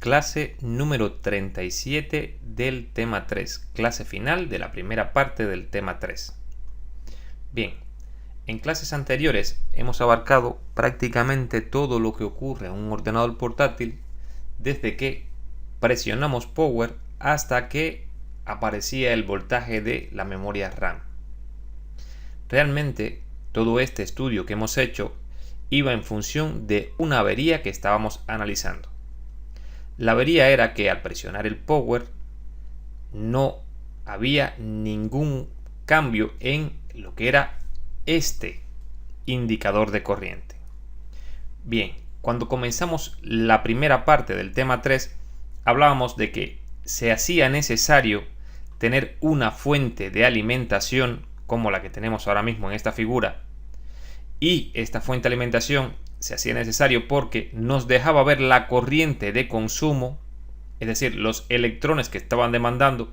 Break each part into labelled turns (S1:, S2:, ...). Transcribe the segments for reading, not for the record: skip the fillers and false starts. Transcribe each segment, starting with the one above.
S1: clase número 37 del tema 3, clase final de la primera parte del tema 3. Bien, en clases anteriores hemos abarcado prácticamente todo lo que ocurre en un ordenador portátil desde que presionamos Power hasta que aparecía el voltaje de la memoria RAM. Realmente todo este estudio que hemos hecho iba en función de una avería que estábamos analizando. La avería era que al presionar el Power no había ningún cambio en lo que era este indicador de corriente. Bien, cuando comenzamos la primera parte del tema 3, hablábamos de que se hacía necesario tener una fuente de alimentación como la que tenemos ahora mismo en esta figura, y esta fuente de alimentación se hacía necesario porque nos dejaba ver la corriente de consumo, es decir, los electrones que estaban demandando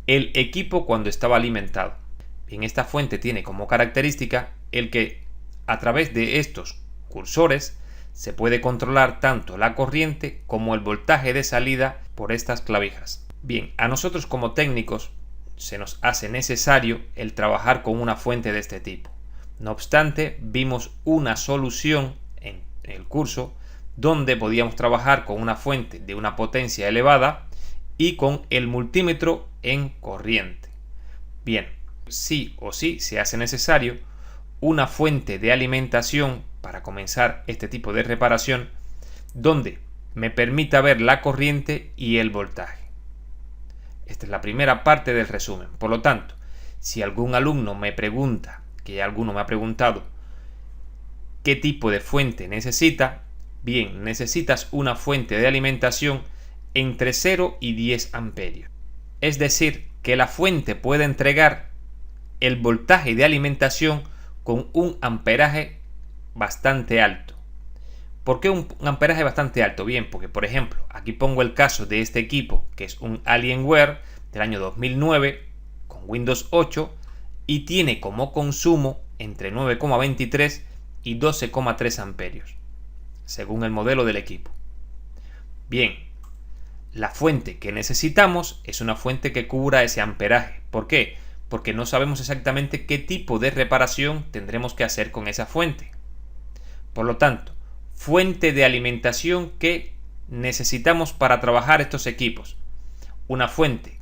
S1: el equipo cuando estaba alimentado. Bien, esta fuente tiene como característica el que a través de estos cursores se puede controlar tanto la corriente como el voltaje de salida por estas clavijas. Bien, a nosotros como técnicos se nos hace necesario el trabajar con una fuente de este tipo. No obstante, vimos una solución en el curso donde podíamos trabajar con una fuente de una potencia elevada y con el multímetro en corriente. Bien, sí o sí se hace necesario una fuente de alimentación para comenzar este tipo de reparación donde me permita ver la corriente y el voltaje. Esta es la primera parte del resumen. Por lo tanto, si algún alumno me pregunta, que alguno me ha preguntado, ¿qué tipo de fuente necesita? Bien, necesitas una fuente de alimentación entre 0 y 10 amperios. Es decir, que la fuente puede entregar el voltaje de alimentación con un amperaje bastante alto. ¿Por qué un amperaje bastante alto? Bien, porque por ejemplo, aquí pongo el caso de este equipo, que es un Alienware del año 2009 con Windows 8 y tiene como consumo entre 9,23 y 12,3 amperios, según el modelo del equipo. Bien, la fuente que necesitamos es una fuente que cubra ese amperaje. ¿Por qué? Porque no sabemos exactamente qué tipo de reparación tendremos que hacer con esa fuente. Por lo tanto, fuente de alimentación que necesitamos para trabajar estos equipos. Una fuente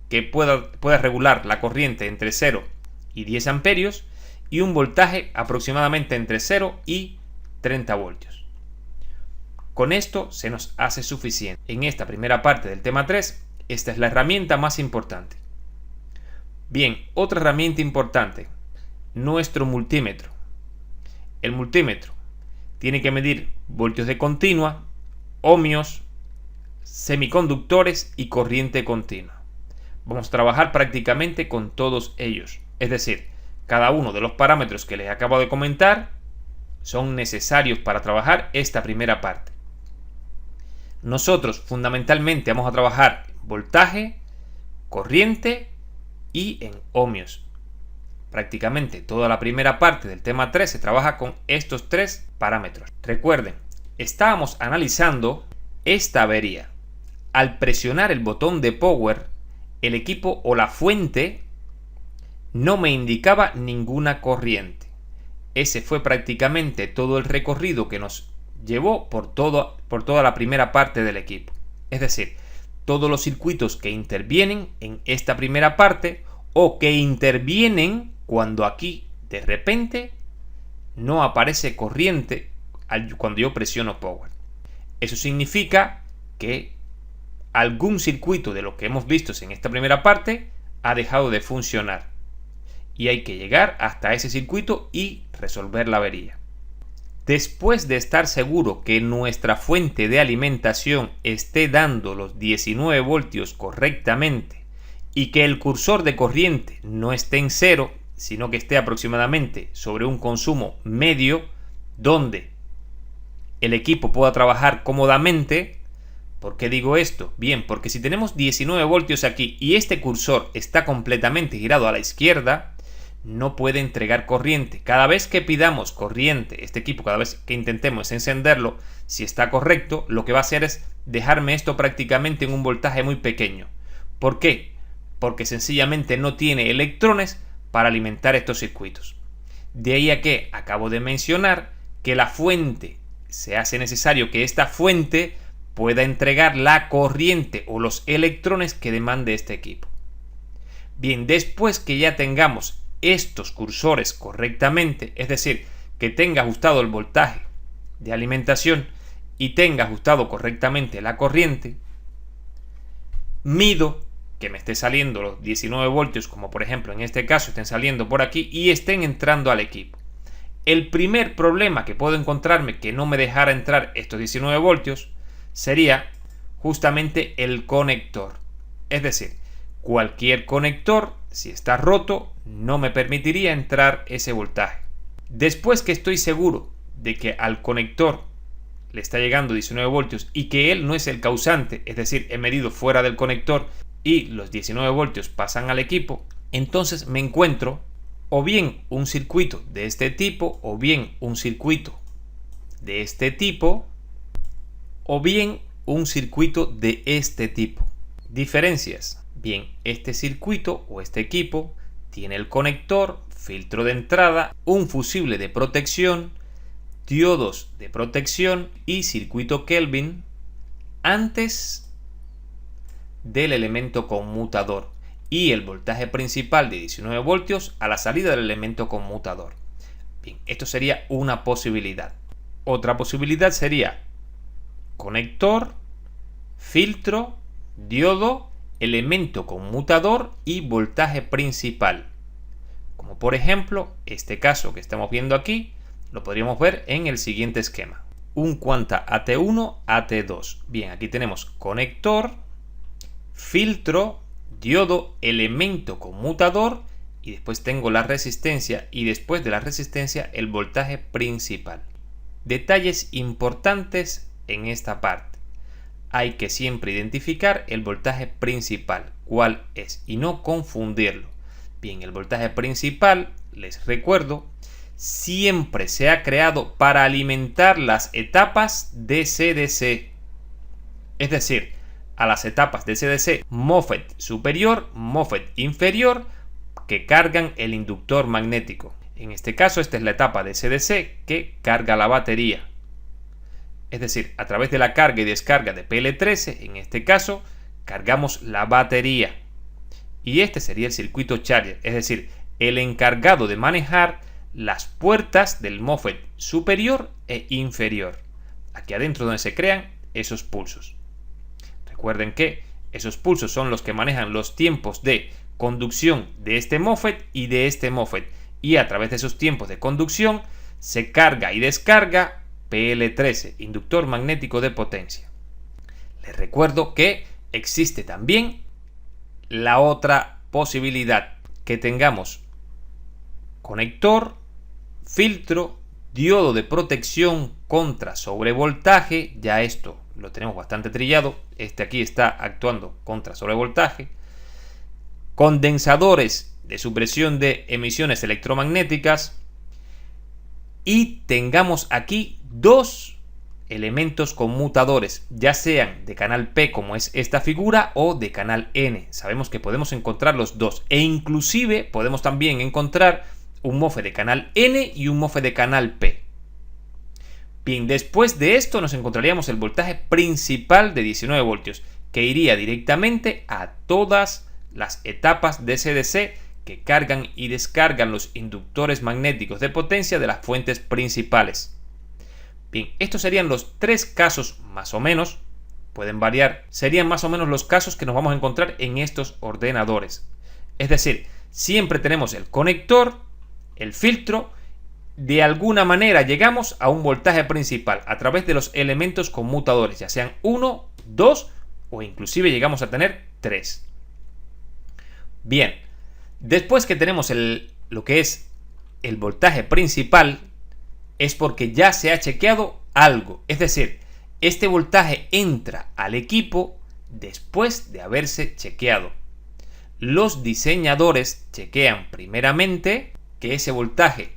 S1: que pueda regular la corriente entre 0 y 10 amperios y un voltaje aproximadamente entre 0 y 30 voltios. Con esto se nos hace suficiente. En esta primera parte del tema 3, esta es la herramienta más importante. Bien, otra herramienta importante, nuestro multímetro. El multímetro tiene que medir voltios de continua, ohmios, semiconductores y corriente continua. Vamos a trabajar prácticamente con todos ellos. Es decir, cada uno de los parámetros que les acabo de comentar son necesarios para trabajar esta primera parte. Nosotros fundamentalmente vamos a trabajar voltaje, corriente y en ohmios. Prácticamente toda la primera parte del tema 3 se trabaja con estos tres parámetros. Recuerden, estábamos analizando esta avería. Al presionar el botón de Power, el equipo o la fuente no me indicaba ninguna corriente. Ese fue prácticamente todo el recorrido que nos llevó por toda la primera parte del equipo. Es decir, todos los circuitos que intervienen en esta primera parte o que intervienen cuando aquí de repente no aparece corriente cuando yo presiono Power. Eso significa que algún circuito de lo que hemos visto en esta primera parte ha dejado de funcionar. Y hay que llegar hasta ese circuito y resolver la avería. Después de estar seguro que nuestra fuente de alimentación esté dando los 19 voltios correctamente y que el cursor de corriente no esté en 0, sino que esté aproximadamente sobre un consumo medio donde el equipo pueda trabajar cómodamente. ¿Por qué digo esto? Bien, porque si tenemos 19 voltios aquí y este cursor está completamente girado a la izquierda, no puede entregar corriente. Cada vez que pidamos corriente, este equipo, cada vez que intentemos encenderlo, si está correcto, lo que va a hacer es dejarme esto prácticamente en un voltaje muy pequeño. ¿Por qué? Porque sencillamente no tiene electrones para alimentar estos circuitos. De ahí a que acabo de mencionar que la fuente, se hace necesario que esta fuente pueda entregar la corriente o los electrones que demande este equipo. Bien, después que ya tengamos estos cursores correctamente, es decir, que tenga ajustado el voltaje de alimentación y tenga ajustado correctamente la corriente, mido que me esté saliendo los 19 voltios, como por ejemplo en este caso estén saliendo por aquí y estén entrando al equipo. El primer problema que puedo encontrarme que no me dejara entrar estos 19 voltios sería justamente el conector. Es decir, cualquier conector, si está roto, no me permitiría entrar ese voltaje. Después que estoy seguro de que al conector le está llegando 19 voltios y que él no es el causante, es decir, he medido fuera del conector y los 19 voltios pasan al equipo, entonces me encuentro o bien un circuito de este tipo, o bien un circuito de este tipo, o bien un circuito de este tipo. Diferencias. Bien, este circuito o este equipo tiene el conector, filtro de entrada, un fusible de protección, diodos de protección y circuito Kelvin antes del elemento conmutador y el voltaje principal de 19 voltios a la salida del elemento conmutador. Bien, esto sería una posibilidad. Otra posibilidad sería conector, filtro, diodo, elemento conmutador y voltaje principal. Como por ejemplo, este caso que estamos viendo aquí, lo podríamos ver en el siguiente esquema. Un cuanta AT1, AT2. Bien, aquí tenemos conector, filtro, diodo, elemento conmutador y después tengo la resistencia y después de la resistencia el voltaje principal. Detalles importantes en esta parte. Hay que siempre identificar el voltaje principal, cuál es, y no confundirlo. Bien, el voltaje principal, les recuerdo, siempre se ha creado para alimentar las etapas DC-DC. Es decir, a las etapas DC-DC MOSFET superior, MOSFET inferior, que cargan el inductor magnético. En este caso, esta es la etapa DC-DC que carga la batería. Es decir, a través de la carga y descarga de PL13, en este caso, cargamos la batería. Y este sería el circuito charger, es decir, el encargado de manejar las puertas del MOSFET superior e inferior. Aquí adentro donde se crean esos pulsos. Recuerden que esos pulsos son los que manejan los tiempos de conducción de este MOSFET y de este MOSFET. Y a través de esos tiempos de conducción se carga y descarga PL13, inductor magnético de potencia. Les recuerdo que existe también la otra posibilidad, que tengamos conector, filtro, diodo de protección contra sobrevoltaje. Ya esto lo tenemos bastante trillado. Este aquí está actuando contra sobrevoltaje. Condensadores de supresión de emisiones electromagnéticas. Y tengamos aquí dos elementos conmutadores, ya sean de canal P como es esta figura o de canal N. Sabemos que podemos encontrar los dos e inclusive podemos también encontrar un MOSFET de canal N y un MOSFET de canal P. Bien, después de esto nos encontraríamos el voltaje principal de 19 voltios que iría directamente a todas las etapas DC-DC que cargan y descargan los inductores magnéticos de potencia de las fuentes principales. Bien, estos serían los tres casos más o menos, pueden variar, serían más o menos los casos que nos vamos a encontrar en estos ordenadores. Es decir, siempre tenemos el conector, el filtro, de alguna manera llegamos a un voltaje principal a través de los elementos conmutadores, ya sean 1, 2 o inclusive llegamos a tener 3. Bien, después que tenemos lo que es el voltaje principal, es porque ya se ha chequeado algo. Es decir, este voltaje entra al equipo después de haberse chequeado. Los diseñadores chequean primeramente que ese voltaje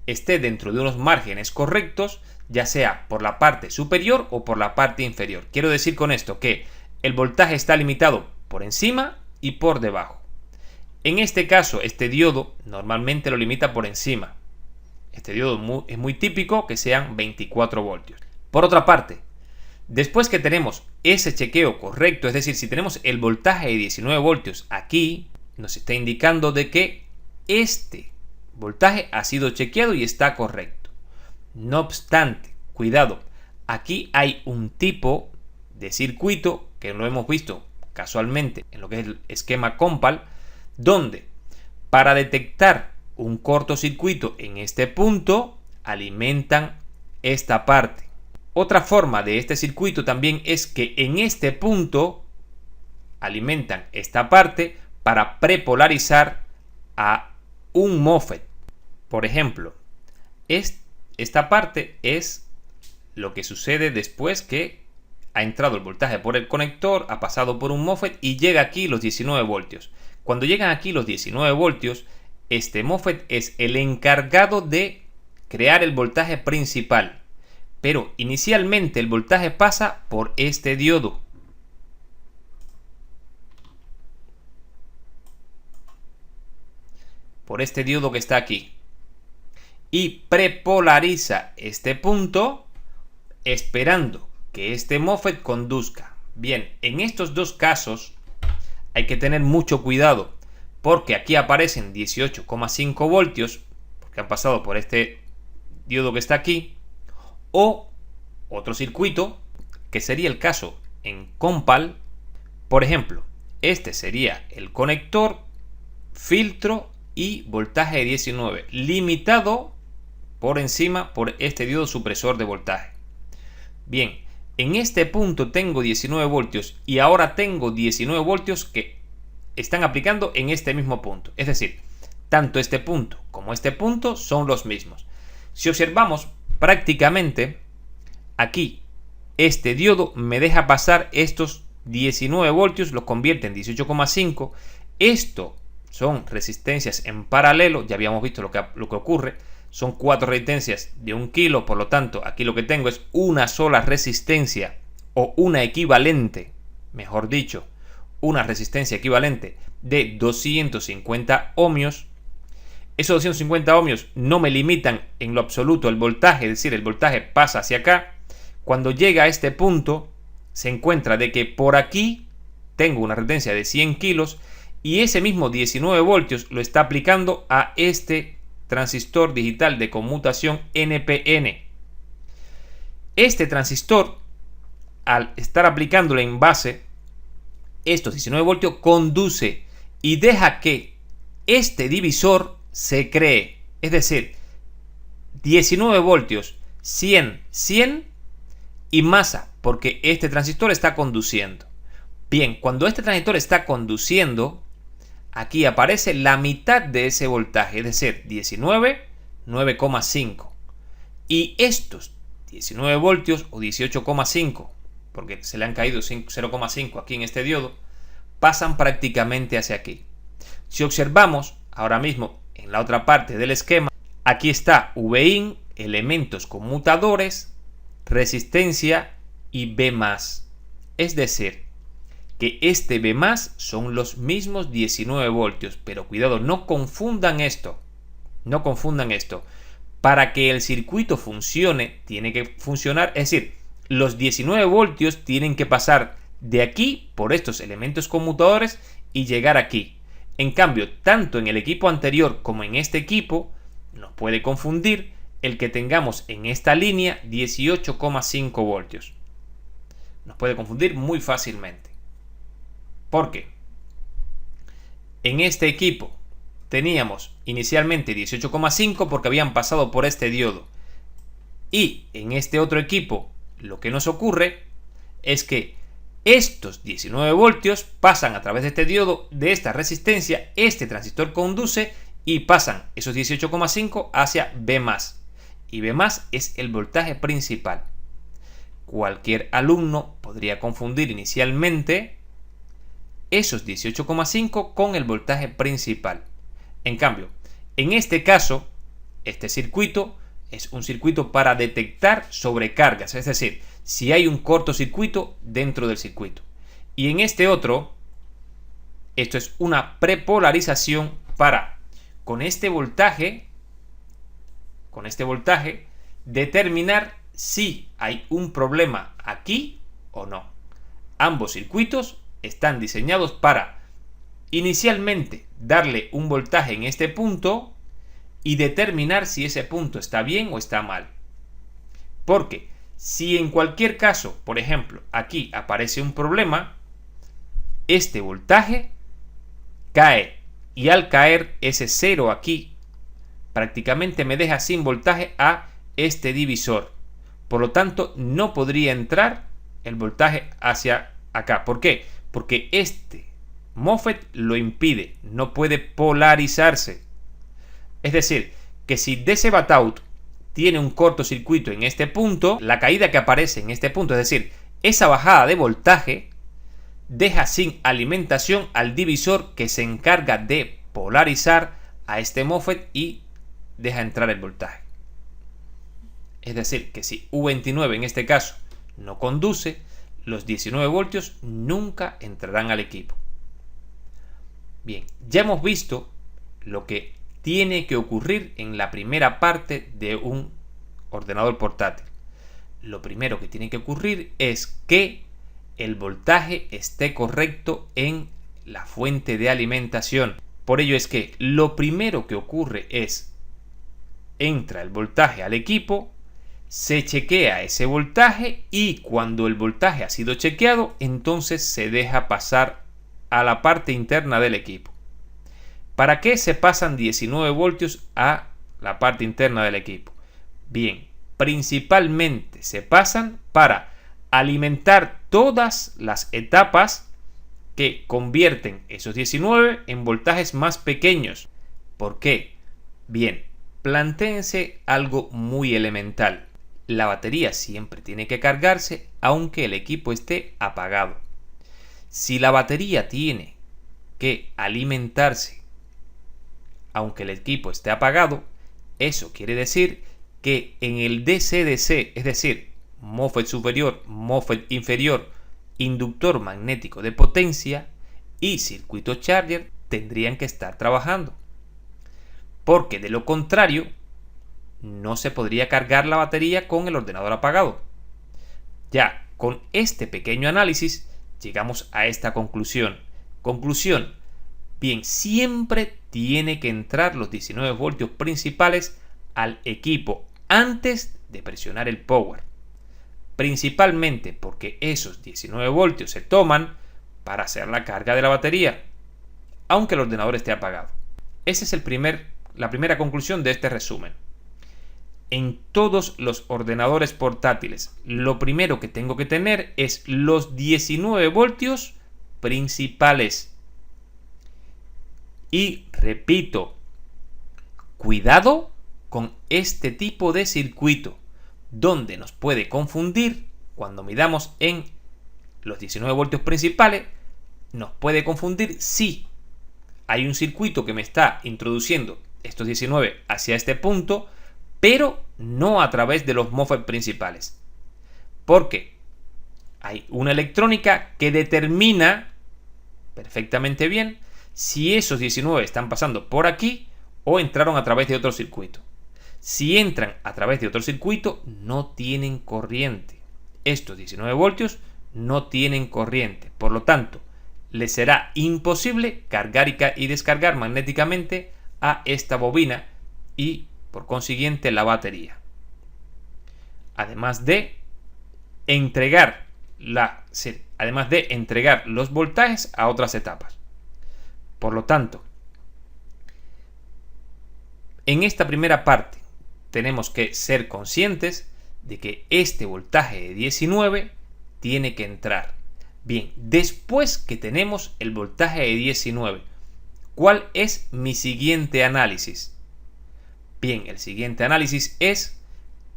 S1: esté dentro de unos márgenes correctos, ya sea por la parte superior o por la parte inferior. Quiero decir con esto que el voltaje está limitado por encima y por debajo. En este caso, este diodo normalmente lo limita por encima. Este diodo es muy típico que sean 24 voltios. Por otra parte, después que tenemos ese chequeo correcto, es decir, si tenemos el voltaje de 19 voltios aquí, nos está indicando de que este voltaje ha sido chequeado y está correcto. No obstante, cuidado, aquí hay un tipo de circuito que lo hemos visto casualmente en lo que es el esquema Compal, donde para detectar un cortocircuito en este punto alimentan esta parte. Otra forma de este circuito también es que en este punto alimentan esta parte para prepolarizar a un MOSFET. Por ejemplo, esta parte es lo que sucede después que ha entrado el voltaje por el conector, ha pasado por un MOSFET y llega aquí los 19 voltios. Cuando llegan aquí los 19 voltios, este MOSFET es el encargado de crear el voltaje principal. Pero inicialmente el voltaje pasa por este diodo. Por este diodo que está aquí. Y prepolariza este punto esperando que este MOSFET conduzca. Bien, en estos dos casos hay que tener mucho cuidado porque aquí aparecen 18,5 voltios porque han pasado por este diodo que está aquí, o otro circuito que sería el caso en Compal. Por ejemplo, este sería el conector, filtro y voltaje de 19 limitado por encima por este diodo supresor de voltaje. Bien, en este punto tengo 19 voltios y ahora tengo 19 voltios que están aplicando en este mismo punto. Es decir, tanto este punto como este punto son los mismos. Si observamos prácticamente aquí, este diodo me deja pasar estos 19 voltios, los convierte en 18,5. Esto son resistencias en paralelo, ya habíamos visto lo que ocurre. Son 4 resistencias de 1 kilo, por lo tanto aquí lo que tengo es una sola resistencia o una equivalente, mejor dicho, una resistencia equivalente de 250 ohmios. Esos 250 ohmios no me limitan en lo absoluto el voltaje, es decir, el voltaje pasa hacia acá. Cuando llega a este punto se encuentra de que por aquí tengo una resistencia de 100 kilos y ese mismo 19 voltios lo está aplicando a este transistor digital de conmutación NPN. Este transistor, al estar aplicándole en base estos 19 voltios, conduce y deja que este divisor se cree. Es decir, 19 voltios, 100, 100 y masa, porque este transistor está conduciendo. Bien, cuando este transistor está conduciendo, aquí aparece la mitad de ese voltaje, es decir, 19, 9,5. Y estos 19 voltios o 18,5, porque se le han caído 0,5 aquí en este diodo, pasan prácticamente hacia aquí. Si observamos ahora mismo en la otra parte del esquema, aquí está Vin, elementos conmutadores, resistencia y V+. Es decir, que este V+ son los mismos 19 voltios, pero cuidado, no confundan esto. No confundan esto. Para que el circuito funcione, tiene que funcionar, es decir, los 19 voltios tienen que pasar de aquí por estos elementos conmutadores y llegar aquí. En cambio, tanto en el equipo anterior como en este equipo, nos puede confundir el que tengamos en esta línea 18,5 voltios. Nos puede confundir muy fácilmente. ¿Por qué? En este equipo teníamos inicialmente 18,5 porque habían pasado por este diodo. Y en este otro equipo lo que nos ocurre es que estos 19 voltios pasan a través de este diodo, de esta resistencia, este transistor conduce y pasan esos 18,5 hacia V+. Y V+ es el voltaje principal. Cualquier alumno podría confundir inicialmente esos 18,5 con el voltaje principal. En cambio, En este caso, este circuito es un circuito para detectar sobrecargas, es decir, si hay un cortocircuito dentro del circuito. Y en este otro, esto es una prepolarización para, con este voltaje, determinar si hay un problema aquí o no. Ambos circuitos están diseñados para inicialmente darle un voltaje en este punto y determinar si ese punto está bien o está mal. Porque si en cualquier caso, por ejemplo, aquí aparece un problema, este voltaje cae, y al caer ese 0 aquí, prácticamente me deja sin voltaje a este divisor. Por lo tanto, no podría entrar el voltaje hacia acá. ¿Por qué? Porque este MOSFET lo impide, no puede polarizarse. Es decir, que si DC BAT-OUT tiene un cortocircuito en este punto, la caída que aparece en este punto, es decir, esa bajada de voltaje, deja sin alimentación al divisor que se encarga de polarizar a este MOSFET y deja entrar el voltaje. Es decir, que si U29 en este caso no conduce, los 19 voltios nunca entrarán al equipo. Bien, ya hemos visto lo que tiene que ocurrir en la primera parte de un ordenador portátil. Lo primero que tiene que ocurrir es que el voltaje esté correcto en la fuente de alimentación. Por ello es que lo primero que ocurre es, entra el voltaje al equipo, se chequea ese voltaje y cuando el voltaje ha sido chequeado, entonces se deja pasar a la parte interna del equipo. ¿Para qué se pasan 19 voltios a la parte interna del equipo? Bien, principalmente se pasan para alimentar todas las etapas que convierten esos 19 en voltajes más pequeños. ¿Por qué? Bien, plantéense algo muy elemental. La batería siempre tiene que cargarse aunque el equipo esté apagado. Si la batería tiene que alimentarse aunque el equipo esté apagado, eso quiere decir que en el DC-DC, es decir, MOSFET superior, MOSFET inferior, inductor magnético de potencia y circuito charger tendrían que estar trabajando. Porque de lo contrario, no se podría cargar la batería con el ordenador apagado. Ya con este pequeño análisis llegamos a esta conclusión. Conclusión. Bien, siempre tiene que entrar los 19 voltios principales al equipo antes de presionar el power. Principalmente porque esos 19 voltios se toman para hacer la carga de la batería, aunque el ordenador esté apagado. Esa es la primera conclusión de este resumen. En todos los ordenadores portátiles, lo primero que tengo que tener es los 19 voltios principales. Y repito, cuidado con este tipo de circuito, donde nos puede confundir cuando midamos en los 19 voltios principales, nos puede confundir si hay un circuito que me está introduciendo estos 19 hacia este punto, pero no a través de los MOSFET principales. Porque hay una electrónica que determina perfectamente bien si esos 19 están pasando por aquí o entraron a través de otro circuito. Si entran a través de otro circuito, no tienen corriente. Estos 19 voltios no tienen corriente. Por lo tanto, les será imposible cargar y descargar magnéticamente a esta bobina y, por consiguiente, la batería. Además de entregar los voltajes a otras etapas. Por lo tanto, en esta primera parte tenemos que ser conscientes de que este voltaje de 19 tiene que entrar. Bien, después que tenemos el voltaje de 19, ¿cuál es mi siguiente análisis? Bien, el siguiente análisis es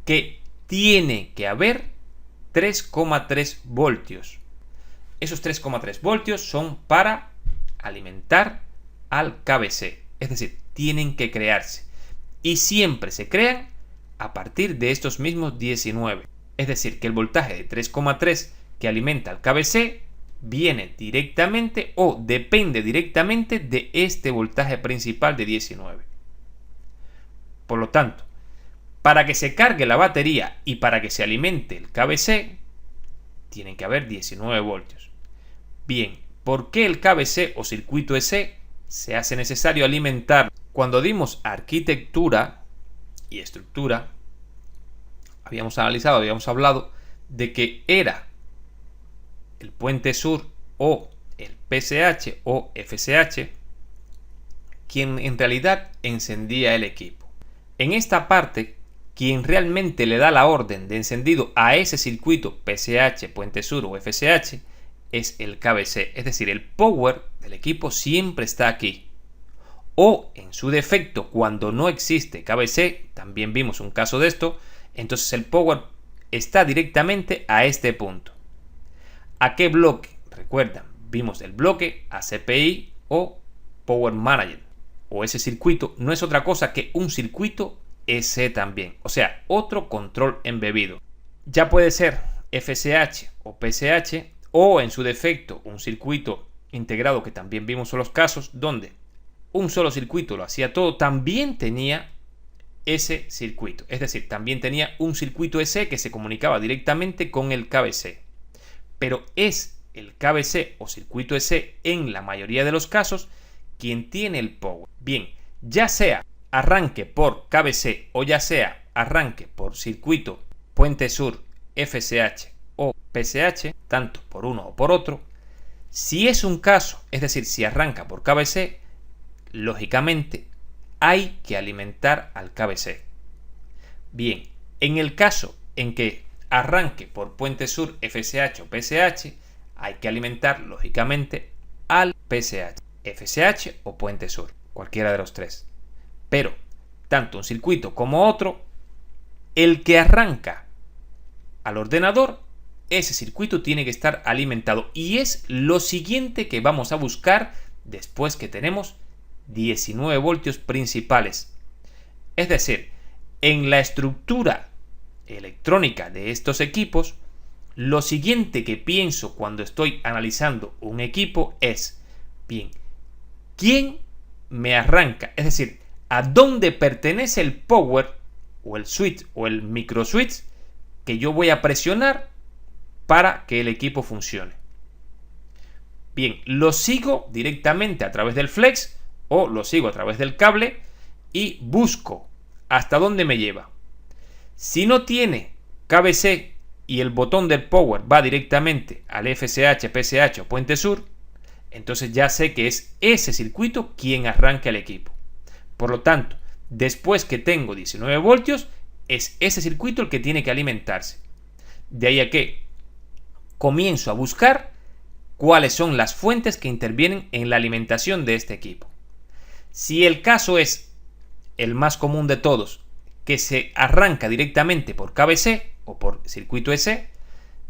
S1: que tiene que haber 3,3 voltios. Esos 3,3 voltios son para alimentar al KBC. Es decir, tienen que crearse. Y siempre se crean a partir de estos mismos 19. Es decir, que el voltaje de 3,3 que alimenta al KBC viene directamente o depende directamente de este voltaje principal de 19. Por lo tanto, para que se cargue la batería y para que se alimente el KBC, tienen que haber 19 voltios. Bien, ¿por qué el KBC o circuito EC se hace necesario alimentar? Cuando dimos arquitectura y estructura, habíamos hablado de que era el puente sur o el PSH o FSH quien en realidad encendía el equipo. En esta parte, quien realmente le da la orden de encendido a ese circuito PSH, puente sur o FSH es el KBC, es decir, el power del equipo siempre está aquí. O en su defecto, cuando no existe KBC, también vimos un caso de esto, entonces el power está directamente a este punto. ¿A qué bloque? Recuerdan, vimos el bloque ACPI o Power Manager, o ese circuito no es otra cosa que un circuito EC también, o sea, otro control embebido. Ya puede ser FSH o PSH, o en su defecto un circuito integrado, que también vimos en los casos donde un solo circuito lo hacía todo, también tenía ese circuito, es decir, también tenía un circuito EC que se comunicaba directamente con el KBC. Pero es el KBC o circuito EC en la mayoría de los casos quien tiene el power. Bien, ya sea arranque por KBC o ya sea arranque por circuito puente sur, FSH o PSH, tanto por uno o por otro, si es un caso, es decir, si arranca por KBC, lógicamente hay que alimentar al KBC. Bien, en el caso en que arranque por puente sur, FSH o PSH, hay que alimentar lógicamente al PSH, FSH o puente sur, cualquiera de los tres. Pero tanto un circuito como otro, el que arranca al ordenador, ese circuito tiene que estar alimentado, y es lo siguiente que vamos a buscar después que tenemos 19 voltios principales. Es decir, en la estructura electrónica de estos equipos, lo siguiente que pienso cuando estoy analizando un equipo es, bien, ¿quién me arranca? Es decir, ¿a dónde pertenece el power o el switch o el micro switch que yo voy a presionar para que el equipo funcione? Bien, lo sigo directamente a través del flex o lo sigo a través del cable y busco hasta dónde me lleva. Si no tiene KBC y el botón del power va directamente al FSH, PSH o puente sur, entonces ya sé que es ese circuito quien arranca el equipo. Por lo tanto, después que tengo 19 voltios, es ese circuito el que tiene que alimentarse. De ahí a que comienzo a buscar cuáles son las fuentes que intervienen en la alimentación de este equipo. Si el caso es el más común de todos, que se arranca directamente por KBC o por circuito EC,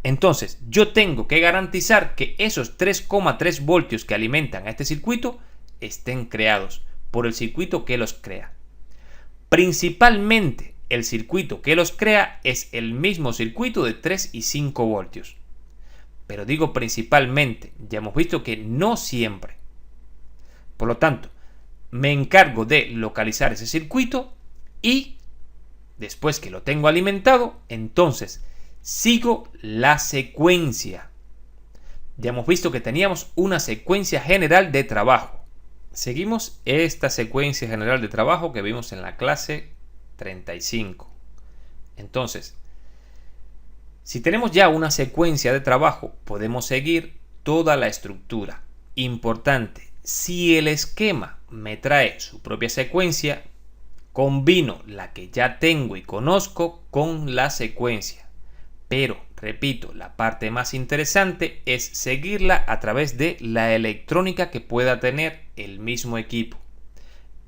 S1: entonces yo tengo que garantizar que esos 3,3 voltios que alimentan a este circuito estén creados por el circuito que los crea. Principalmente el circuito que los crea es el mismo circuito de 3 y 5 voltios. Pero digo principalmente, ya hemos visto que no siempre. Por lo tanto, me encargo de localizar ese circuito y después que lo tengo alimentado, entonces sigo la secuencia. Ya hemos visto que teníamos una secuencia general de trabajo. Seguimos esta secuencia general de trabajo que vimos en la clase 35. Entonces, si tenemos ya una secuencia de trabajo, podemos seguir toda la estructura. Importante, si el esquema me trae su propia secuencia, combino la que ya tengo y conozco con la secuencia. Pero, repito, la parte más interesante es seguirla a través de la electrónica que pueda tener el mismo equipo.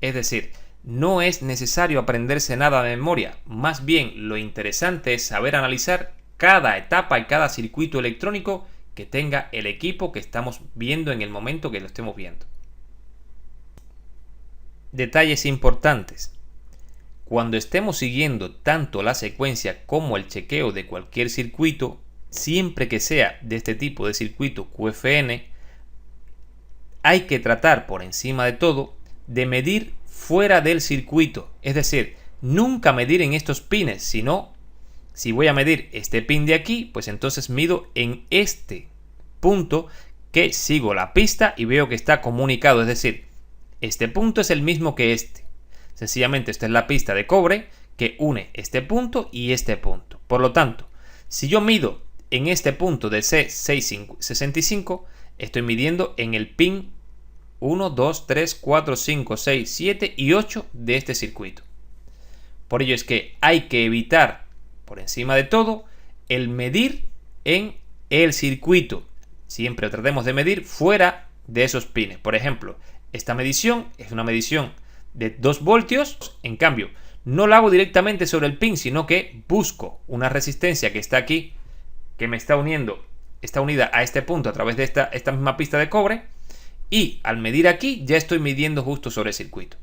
S1: Es decir, no es necesario aprenderse nada de memoria, más bien lo interesante es saber analizar cada etapa y cada circuito electrónico que tenga el equipo que estamos viendo en el momento que lo estemos viendo. Detalles importantes. Cuando estemos siguiendo tanto la secuencia como el chequeo de cualquier circuito, siempre que sea de este tipo de circuito QFN, hay que tratar por encima de todo de medir fuera del circuito. Es decir, nunca medir en estos pines, sino si voy a medir este pin de aquí, pues entonces mido en este punto que sigo la pista y veo que está comunicado. Es decir, este punto es el mismo que este. Sencillamente esta es la pista de cobre que une este punto y este punto. Por lo tanto, si yo mido en este punto de C65, estoy midiendo en el pin 1, 2, 3, 4, 5, 6, 7 y 8 de este circuito. Por ello es que hay que evitar, por encima de todo, el medir en el circuito. Siempre tratemos de medir fuera de esos pines. Por ejemplo, esta medición es una medición de 2 voltios. En cambio, no la hago directamente sobre el pin, sino que busco una resistencia que está aquí, que me está uniendo, está unida a este punto a través de esta misma pista de cobre. Y al medir aquí, ya estoy midiendo justo sobre el circuito.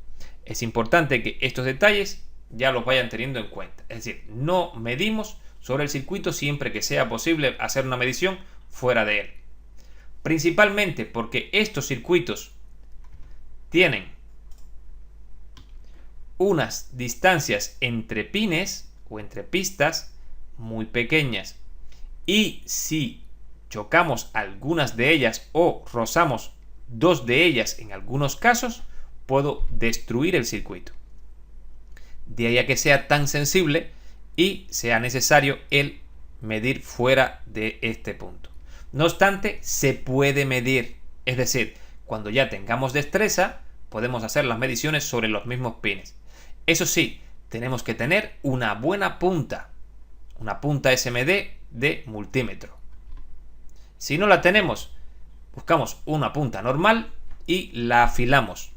S1: Es importante que estos detalles ya los vayan teniendo en cuenta. Es decir, no medimos sobre el circuito siempre que sea posible hacer una medición fuera de él. Principalmente porque estos circuitos tienen unas distancias entre pines o entre pistas muy pequeñas. Y si chocamos algunas de ellas o rozamos dos de ellas en algunos casos, puedo destruir el circuito. De ahí a que sea tan sensible y sea necesario el medir fuera de este punto. No obstante, se puede medir. Es decir, cuando ya tengamos destreza, podemos hacer las mediciones sobre los mismos pines. Eso sí, tenemos que tener una buena punta. Una punta SMD de multímetro. Si no la tenemos, buscamos una punta normal y la afilamos.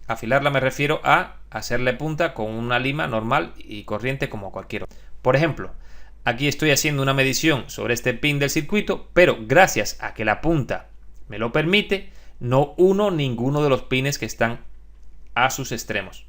S1: Afilarla me refiero a hacerle punta con una lima normal y corriente como cualquier otra. Por ejemplo, aquí estoy haciendo una medición sobre este pin del circuito, pero gracias a que la punta me lo permite, no uno ninguno de los pines que están a sus extremos.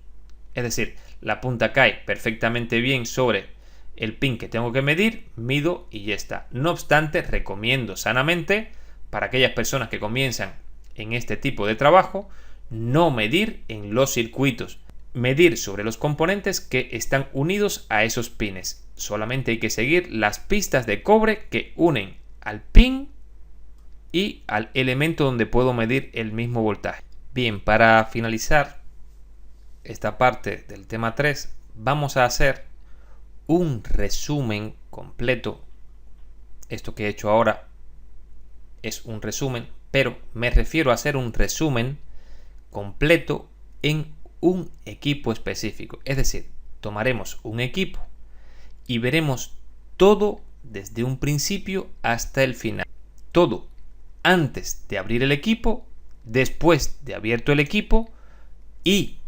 S1: Es decir, la punta cae perfectamente bien sobre el pin que tengo que medir, mido y ya está. No obstante, recomiendo sanamente para aquellas personas que comienzan en este tipo de trabajo, no medir en los circuitos, medir sobre los componentes que están unidos a esos pines. Solamente hay que seguir las pistas de cobre que unen al pin y al elemento donde puedo medir el mismo voltaje. Bien, para finalizar esta parte del tema 3, vamos a hacer un resumen completo. Esto que he hecho ahora es un resumen, pero me refiero a hacer un resumen completo en un equipo específico. Es decir, tomaremos un equipo y veremos todo desde un principio hasta el final. Todo antes de abrir el equipo, después de abierto el equipo y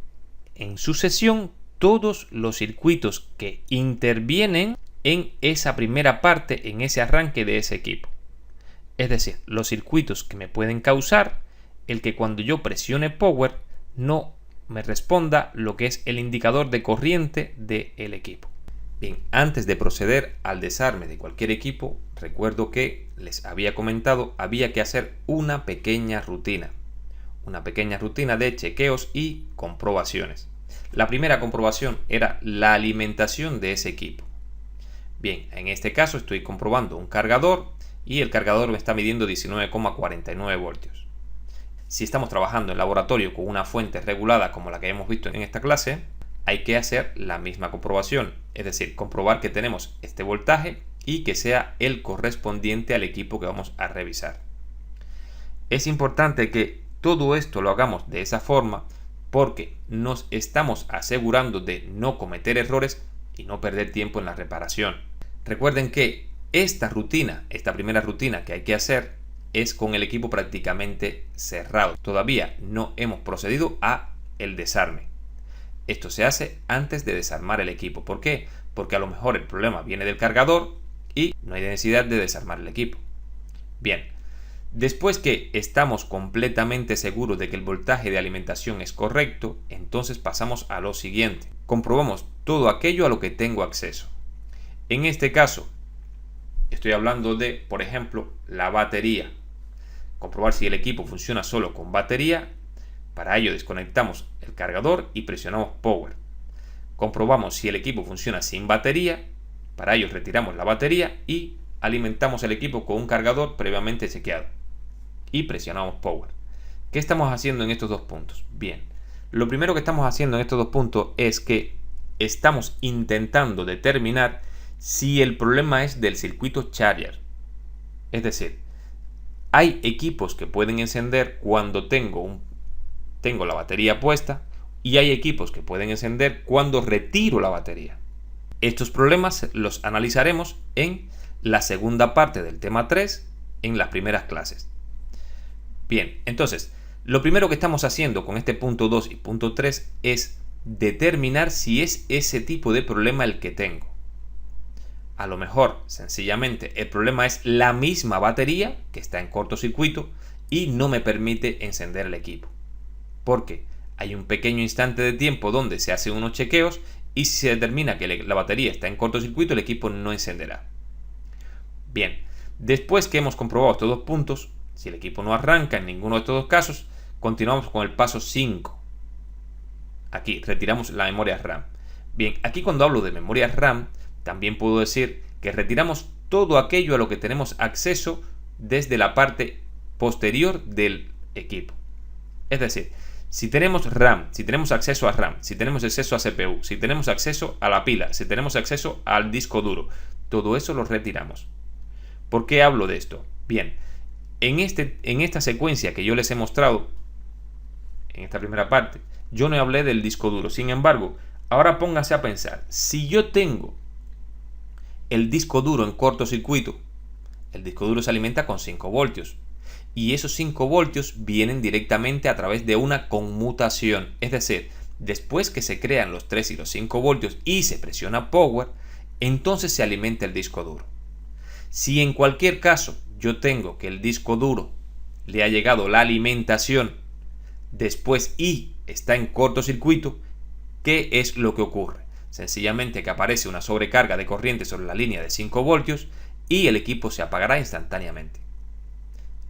S1: en sucesión todos los circuitos que intervienen en esa primera parte, en ese arranque de ese equipo. Es decir, los circuitos que me pueden causar el que cuando yo presione power no me responda lo que es el indicador de corriente del equipo. Bien, antes de proceder al desarme de cualquier equipo, recuerdo que les había comentado, había que hacer una pequeña rutina de chequeos y comprobaciones. La primera comprobación era la alimentación de ese equipo. Bien, en este caso estoy comprobando un cargador y el cargador me está midiendo 19,49 voltios. Si estamos trabajando en laboratorio con una fuente regulada como la que hemos visto en esta clase, hay que hacer la misma comprobación, es decir, comprobar que tenemos este voltaje y que sea el correspondiente al equipo que vamos a revisar. Es importante que todo esto lo hagamos de esa forma porque nos estamos asegurando de no cometer errores y no perder tiempo en la reparación. Recuerden que esta primera rutina que hay que hacer es con el equipo prácticamente cerrado. Todavía no hemos procedido a el desarme. Esto se hace antes de desarmar el equipo. ¿Por qué? Porque a lo mejor el problema viene del cargador y no hay necesidad de desarmar el equipo. Bien, Después que estamos completamente seguros de que el voltaje de alimentación es correcto, entonces pasamos a lo siguiente. Comprobamos todo aquello a lo que tengo acceso. En este caso, estoy hablando de, por ejemplo, la batería. Comprobar si el equipo funciona solo con batería. Para ello desconectamos el cargador y presionamos Power. Comprobamos si el equipo funciona sin batería. Para ello retiramos la batería y alimentamos el equipo con un cargador previamente chequeado. Y presionamos Power. ¿Qué estamos haciendo en estos dos puntos? Bien, lo primero que estamos haciendo en estos dos puntos es que estamos intentando determinar si el problema es del circuito charger. Es decir, hay equipos que pueden encender cuando tengo la batería puesta y hay equipos que pueden encender cuando retiro la batería. Estos problemas los analizaremos en la segunda parte del tema 3 en las primeras clases. Bien, entonces, lo primero que estamos haciendo con este punto 2 y punto 3 es determinar si es ese tipo de problema el que tengo. A lo mejor, sencillamente, el problema es la misma batería que está en cortocircuito y no me permite encender el equipo. Porque hay un pequeño instante de tiempo donde se hacen unos chequeos y si se determina que la batería está en cortocircuito, el equipo no encenderá. Bien, después que hemos comprobado estos dos puntos, si el equipo no arranca en ninguno de estos dos casos, continuamos con el paso 5. Aquí retiramos la memoria RAM. Bien, aquí cuando hablo de memoria RAM, también puedo decir que retiramos todo aquello a lo que tenemos acceso desde la parte posterior del equipo. Es decir, si tenemos RAM, si tenemos acceso a RAM, si tenemos acceso a CPU, si tenemos acceso a la pila, si tenemos acceso al disco duro, todo eso lo retiramos. ¿Por qué hablo de esto? Bien, en esta secuencia que yo les he mostrado, en esta primera parte, yo no hablé del disco duro. Sin embargo, ahora póngase a pensar, si yo tengo el disco duro en cortocircuito, el disco duro se alimenta con 5 voltios y esos 5 voltios vienen directamente a través de una conmutación, es decir, después que se crean los 3 y los 5 voltios y se presiona Power, entonces se alimenta el disco duro. Si en cualquier caso yo tengo que el disco duro le ha llegado la alimentación después y está en cortocircuito, ¿qué es lo que ocurre? Sencillamente que aparece una sobrecarga de corriente sobre la línea de 5 voltios y el equipo se apagará instantáneamente.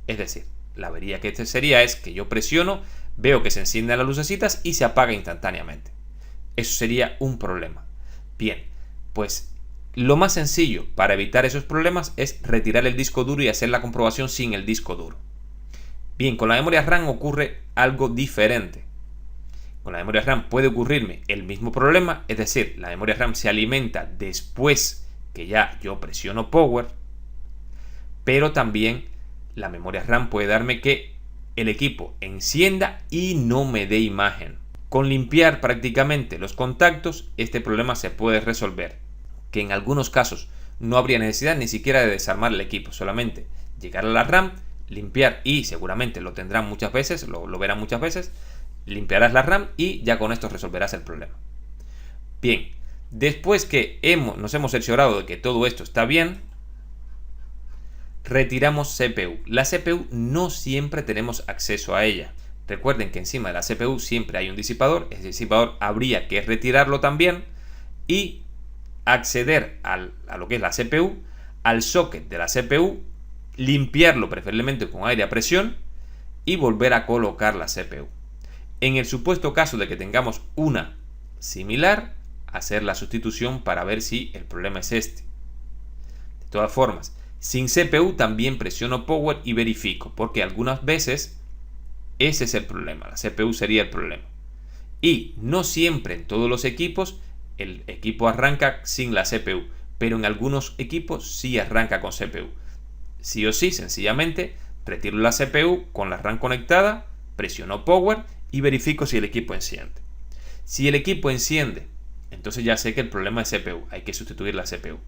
S1: Es decir, la avería que sería es que yo presiono, veo que se encienden las lucecitas y se apaga instantáneamente. Eso sería un problema. Bien, pues lo más sencillo para evitar esos problemas es retirar el disco duro y hacer la comprobación sin el disco duro. Bien, con la memoria RAM ocurre algo diferente. Con la memoria RAM puede ocurrirme el mismo problema, es decir, la memoria RAM se alimenta después que ya yo presiono Power, pero también la memoria RAM puede darme que el equipo encienda y no me dé imagen. Con limpiar prácticamente los contactos, este problema se puede resolver, que en algunos casos no habría necesidad ni siquiera de desarmar el equipo, solamente llegar a la RAM, limpiar y seguramente lo tendrán muchas veces, lo verán muchas veces, limpiarás la RAM y ya con esto resolverás el problema. Bien, después que nos hemos cerciorado de que todo esto está bien, retiramos CPU. La CPU no siempre tenemos acceso a ella. Recuerden que encima de la CPU siempre hay un disipador. Ese disipador habría que retirarlo también y acceder a lo que es la CPU, al socket de la CPU, limpiarlo preferiblemente con aire a presión y volver a colocar la CPU. En el supuesto caso de que tengamos una similar, hacer la sustitución para ver si el problema es este. De todas formas, sin CPU también presiono Power y verifico, porque algunas veces ese es el problema, la CPU sería el problema. Y no siempre en todos los equipos el equipo arranca sin la CPU, pero en algunos equipos sí arranca con CPU. Sí o sí, sencillamente retiro la CPU con la RAM conectada, presiono Power y verifico si el equipo enciende. Si el equipo enciende, entonces ya sé que el problema es CPU, hay que sustituir la CPU.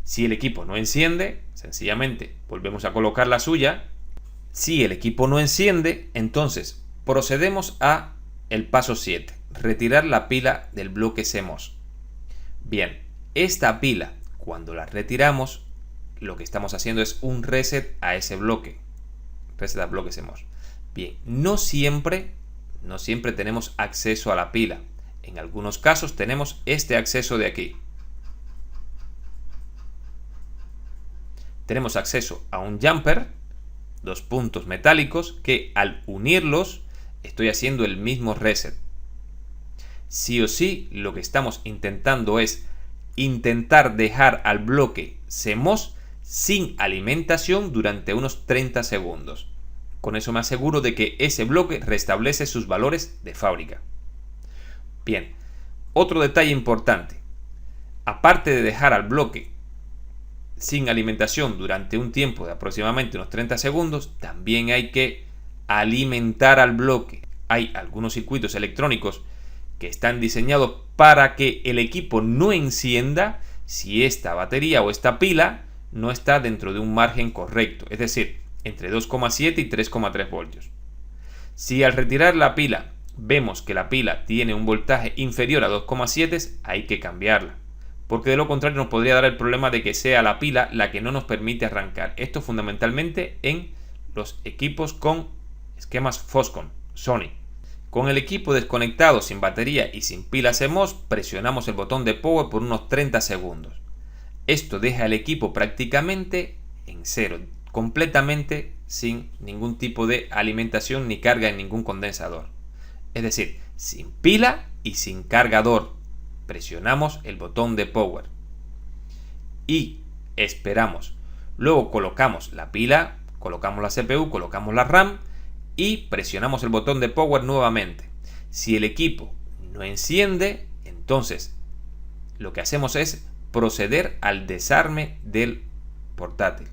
S1: Si el equipo no enciende, sencillamente volvemos a colocar la suya. Si el equipo no enciende, entonces procedemos a el paso 7, retirar la pila del bloque CMOS. Bien, esta pila, cuando la retiramos, lo que estamos haciendo es un reset a ese bloque. reset al bloque CMOS. Bien, no siempre tenemos acceso a la pila. En algunos casos tenemos este acceso de aquí. Tenemos acceso a un jumper, dos puntos metálicos, que al unirlos estoy haciendo el mismo reset. Sí o sí, lo que estamos intentando es intentar dejar al bloque CMOS sin alimentación durante unos 30 segundos. Con eso me aseguro de que ese bloque restablece sus valores de fábrica. Bien, otro detalle importante. Aparte de dejar al bloque sin alimentación durante un tiempo de aproximadamente unos 30 segundos, también hay que alimentar al bloque. Hay algunos circuitos electrónicos que están diseñados para que el equipo no encienda si esta batería o esta pila no está dentro de un margen correcto, es decir, entre 2,7 y 3,3 voltios. Si al retirar la pila vemos que la pila tiene un voltaje inferior a 2,7, hay que cambiarla, porque de lo contrario nos podría dar el problema de que sea la pila la que no nos permite arrancar. Esto fundamentalmente en los equipos con esquemas Foscon, Sony. Con el equipo desconectado sin batería y sin pila CMOS, presionamos el botón de power por unos 30 segundos. Esto deja el equipo prácticamente en cero, completamente sin ningún tipo de alimentación ni carga en ningún condensador. Es decir, sin pila y sin cargador. Presionamos el botón de power y esperamos. Luego colocamos la pila, colocamos la CPU, colocamos la RAM y presionamos el botón de power nuevamente. Si el equipo no enciende, entonces lo que hacemos es proceder al desarme del portátil.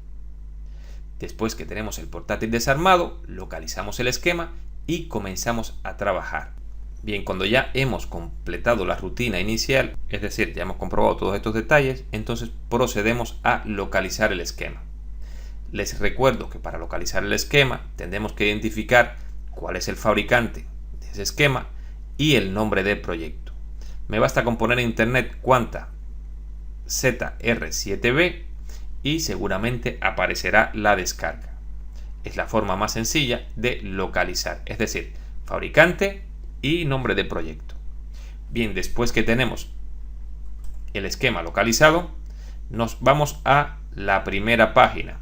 S1: Después que tenemos el portátil desarmado, localizamos el esquema y comenzamos a trabajar. Bien, cuando ya hemos completado la rutina inicial, es decir, ya hemos comprobado todos estos detalles, entonces procedemos a localizar el esquema. Les recuerdo que para localizar el esquema tendremos que identificar cuál es el fabricante de ese esquema y el nombre del proyecto. Me basta con poner en internet Quanta ZR7B y seguramente aparecerá la descarga. Es la forma más sencilla de localizar, es decir, fabricante y nombre de proyecto. Bien, después que tenemos el esquema localizado, nos vamos a la primera página.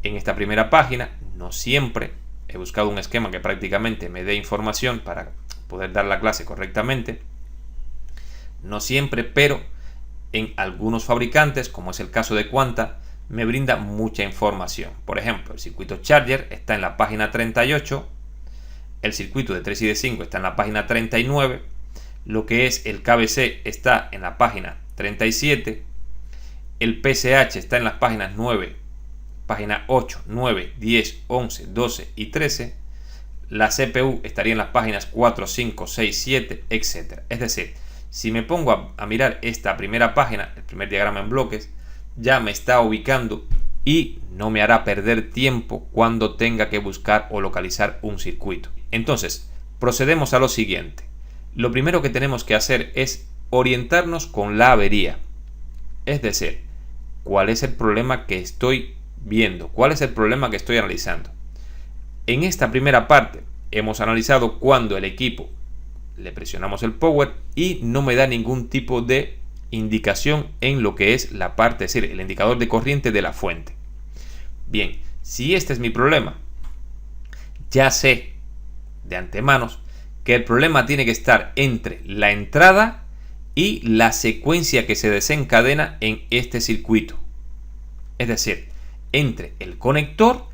S1: En esta primera página, no siempre he buscado un esquema que prácticamente me dé información para poder dar la clase correctamente. No siempre, pero en algunos fabricantes, como es el caso de Quanta, me brinda mucha información. Por ejemplo, el circuito Charger está en la página 38, el circuito de 3 y de 5 está en la página 39, lo que es el KBC está en la página 37, el PCH está en las páginas 9, página 8, 9, 10, 11, 12 y 13, la CPU estaría en las páginas 4, 5, 6, 7, etc. Es decir, si me pongo a mirar esta primera página, el primer diagrama en bloques, ya me está ubicando y no me hará perder tiempo cuando tenga que buscar o localizar un circuito. Entonces, procedemos a lo siguiente. Lo primero que tenemos que hacer es orientarnos con la avería. Es decir, ¿cuál es el problema que estoy viendo? ¿Cuál es el problema que estoy analizando? En esta primera parte hemos analizado cuando el equipo le presionamos el power y no me da ningún tipo de indicación en lo que es la parte, es decir, el indicador de corriente de la fuente. Bien, si este es mi problema, ya sé de antemano que el problema tiene que estar entre la entrada y la secuencia que se desencadena en este circuito. Es decir, entre el conector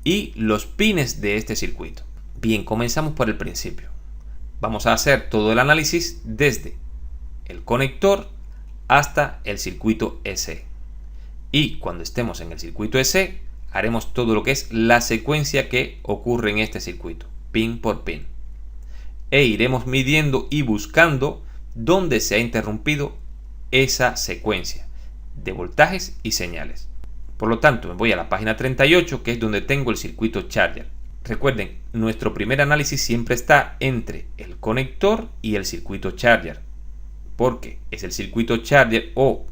S1: y los pines de este circuito. Bien, comenzamos por el principio. Vamos a hacer todo el análisis desde el conector hasta el circuito EC. Y cuando estemos en el circuito EC, haremos todo lo que es la secuencia que ocurre en este circuito, pin por pin. E iremos midiendo y buscando dónde se ha interrumpido esa secuencia de voltajes y señales. Por lo tanto, me voy a la página 38, que es donde tengo el circuito Charger. Recuerden, nuestro primer análisis siempre está entre el conector y el circuito Charger, porque es el circuito Charger o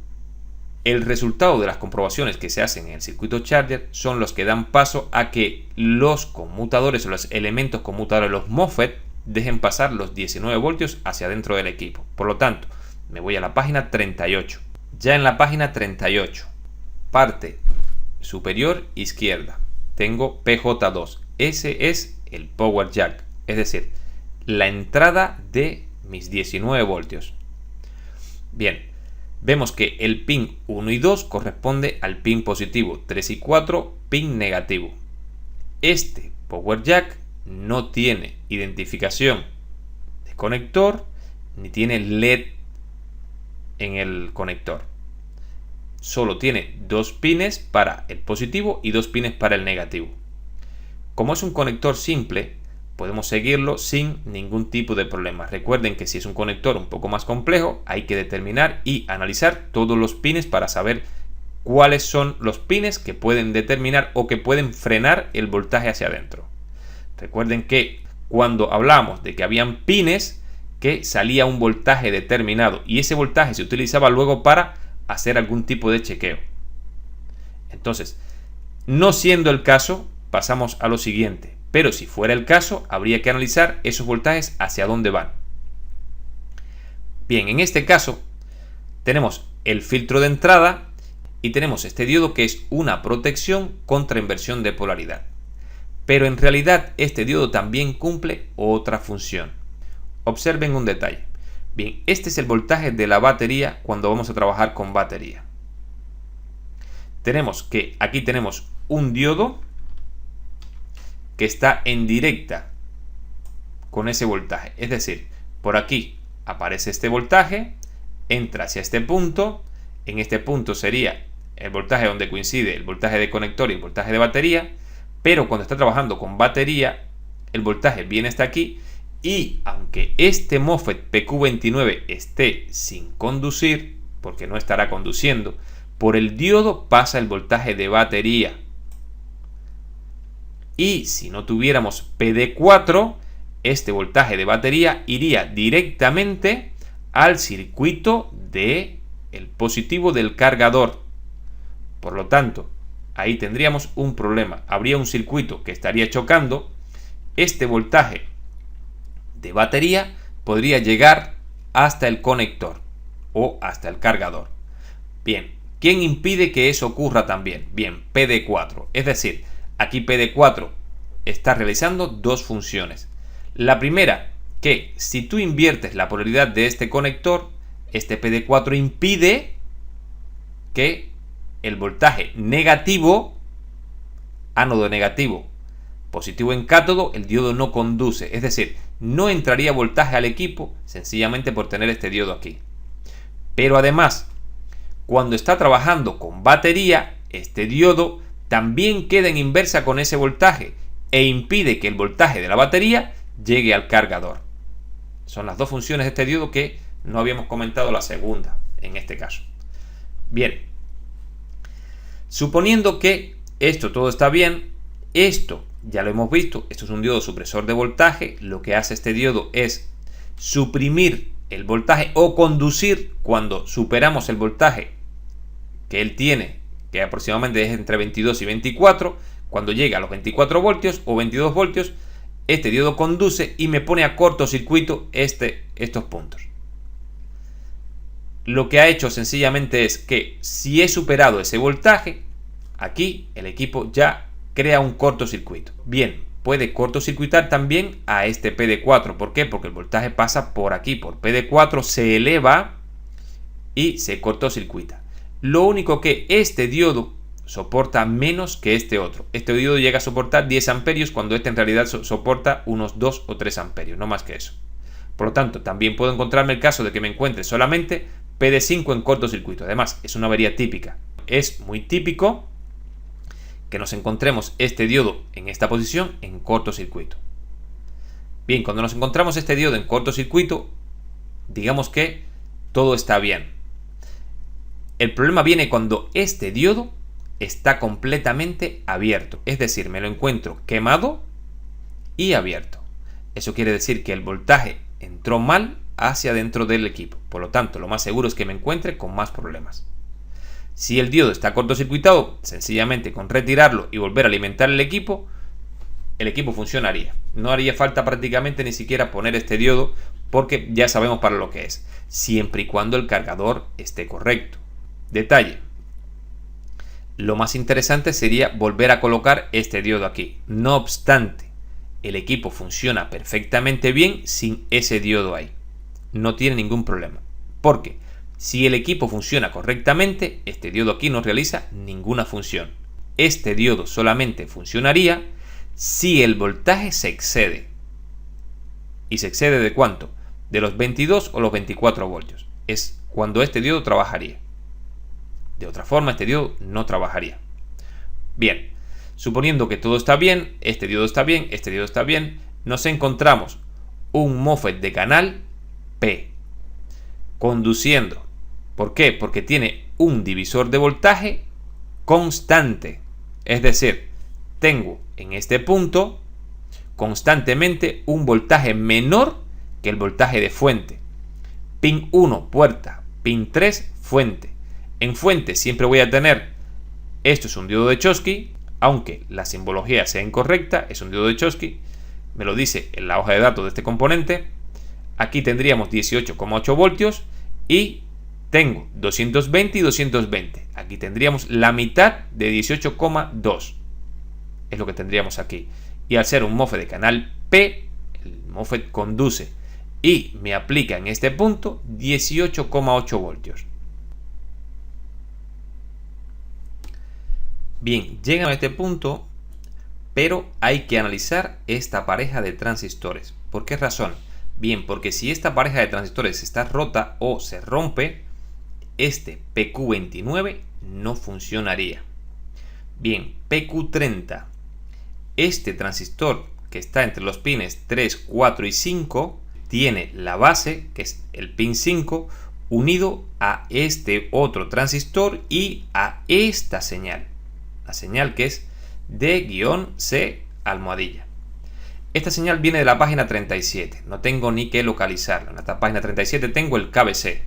S1: El resultado de las comprobaciones que se hacen en el circuito charger son los que dan paso a que los conmutadores o los elementos conmutadores, los MOSFET, dejen pasar los 19 voltios hacia dentro del equipo. Por lo tanto, me voy a la página 38. Ya en la página 38, parte superior izquierda, tengo PJ2. Ese es el power jack, es decir, la entrada de mis 19 voltios. Bien, vemos que el pin 1 y 2 corresponde al pin positivo, 3 y 4 pin negativo. Este power jack no tiene identificación de conector ni tiene LED en el conector. Solo tiene 2 pines para el positivo y 2 pines para el negativo. Como es un conector simple, podemos seguirlo sin ningún tipo de problema. Recuerden que si es un conector un poco más complejo, hay que determinar y analizar todos los pines para saber cuáles son los pines que pueden determinar o que pueden frenar el voltaje hacia adentro. Recuerden que cuando hablamos de que habían pines que salía un voltaje determinado y ese voltaje se utilizaba luego para hacer algún tipo de chequeo. Entonces, no siendo el caso, pasamos a lo siguiente. Pero si fuera el caso, habría que analizar esos voltajes hacia dónde van. Bien, en este caso tenemos el filtro de entrada y tenemos este diodo que es una protección contra inversión de polaridad. Pero en realidad este diodo también cumple otra función. Observen un detalle. Bien, este es el voltaje de la batería cuando vamos a trabajar con batería. Tenemos que aquí tenemos un diodo que está en directa con ese voltaje. Es decir, por aquí aparece este voltaje, entra hacia este punto. En este punto sería el voltaje donde coincide el voltaje de conector y el voltaje de batería. Pero cuando está trabajando con batería, el voltaje viene hasta aquí. Y aunque este MOSFET PQ29 esté sin conducir, porque no estará conduciendo, por el diodo pasa el voltaje de batería. Y si no tuviéramos PD4, este voltaje de batería iría directamente al circuito del positivo del cargador. Por lo tanto, ahí tendríamos un problema. Habría un circuito que estaría chocando. Este voltaje de batería podría llegar hasta el conector o hasta el cargador. Bien, ¿quién impide que eso ocurra también? Bien, PD4. Es decir, aquí PD4 está realizando dos funciones. La primera, que si tú inviertes la polaridad de este conector, este PD4 impide que el voltaje negativo, ánodo negativo, positivo en cátodo, el diodo no conduce. Es decir, no entraría voltaje al equipo sencillamente por tener este diodo aquí. Pero además, cuando está trabajando con batería, este diodo también queda en inversa con ese voltaje e impide que el voltaje de la batería llegue al cargador. Son las dos funciones de este diodo que no habíamos comentado la segunda en este caso. Bien, suponiendo que esto todo está bien, esto ya lo hemos visto, esto es un diodo supresor de voltaje. Lo que hace este diodo es suprimir el voltaje o conducir cuando superamos el voltaje que él tiene, que aproximadamente es entre 22 y 24. Cuando llega a los 24 voltios o 22 voltios, este diodo conduce y me pone a cortocircuito estos puntos. Lo que ha hecho sencillamente es que si he superado ese voltaje, aquí el equipo ya crea un cortocircuito. Bien, puede cortocircuitar también a este PD4. ¿Por qué? Porque el voltaje pasa por aquí, por PD4, se eleva y se cortocircuita. Lo único que este diodo soporta menos que este otro. Este diodo llega a soportar 10 amperios cuando este en realidad soporta unos 2 o 3 amperios, no más que eso. Por lo tanto, también puedo encontrarme el caso de que me encuentre solamente PD5 en cortocircuito. Además, es una avería típica. Es muy típico que nos encontremos este diodo en esta posición en cortocircuito. Bien, cuando nos encontramos este diodo en cortocircuito, digamos que todo está bien. El problema viene cuando este diodo está completamente abierto, es decir, me lo encuentro quemado y abierto. Eso quiere decir que el voltaje entró mal hacia dentro del equipo. Por lo tanto, lo más seguro es que me encuentre con más problemas. Si el diodo está cortocircuitado, sencillamente con retirarlo y volver a alimentar el equipo funcionaría. No haría falta prácticamente ni siquiera poner este diodo porque ya sabemos para lo que es, siempre y cuando el cargador esté correcto. Detalle: lo más interesante sería volver a colocar este diodo aquí. No obstante, el equipo funciona perfectamente bien sin ese diodo ahí. No tiene ningún problema. Porque si el equipo funciona correctamente, este diodo aquí no realiza ninguna función. Este diodo solamente funcionaría si el voltaje se excede. ¿Y se excede de cuánto? De los 22 o los 24 voltios. Es cuando este diodo trabajaría. De otra forma, este diodo no trabajaría. Bien, suponiendo que todo está bien, este diodo está bien, este diodo está bien, nos encontramos un MOSFET de canal P conduciendo. ¿Por qué? Porque tiene un divisor de voltaje constante. Es decir, tengo en este punto constantemente un voltaje menor que el voltaje de fuente. Pin 1 puerta, pin 3 fuente. En fuente siempre voy a tener, esto es un diodo de Schottky, aunque la simbología sea incorrecta, es un diodo de Schottky, me lo dice en la hoja de datos de este componente. Aquí tendríamos 18,8 voltios y tengo 220 y 220. Aquí tendríamos la mitad de 18,2. Es lo que tendríamos aquí. Y al ser un MOSFET de canal P, el MOSFET conduce y me aplica en este punto 18,8 voltios. Bien, llegan a este punto, pero hay que analizar esta pareja de transistores. ¿Por qué razón? Bien, porque si esta pareja de transistores está rota o se rompe, este PQ29 no funcionaría. Bien, PQ30. Este transistor que está entre los pines 3, 4 y 5 tiene la base, que es el pin 5, unido a este otro transistor y a esta señal. La señal que es D-C almohadilla. Esta señal viene de la página 37. No tengo ni que localizarla. En esta página 37 tengo el KBC.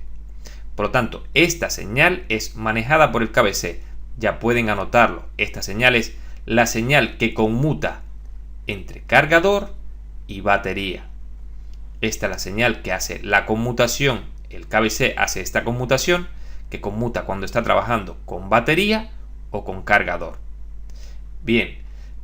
S1: Por lo tanto, esta señal es manejada por el KBC. Ya pueden anotarlo. Esta señal es la señal que conmuta entre cargador y batería. Esta es la señal que hace la conmutación. El KBC hace esta conmutación que conmuta cuando está trabajando con batería o con cargador. Bien,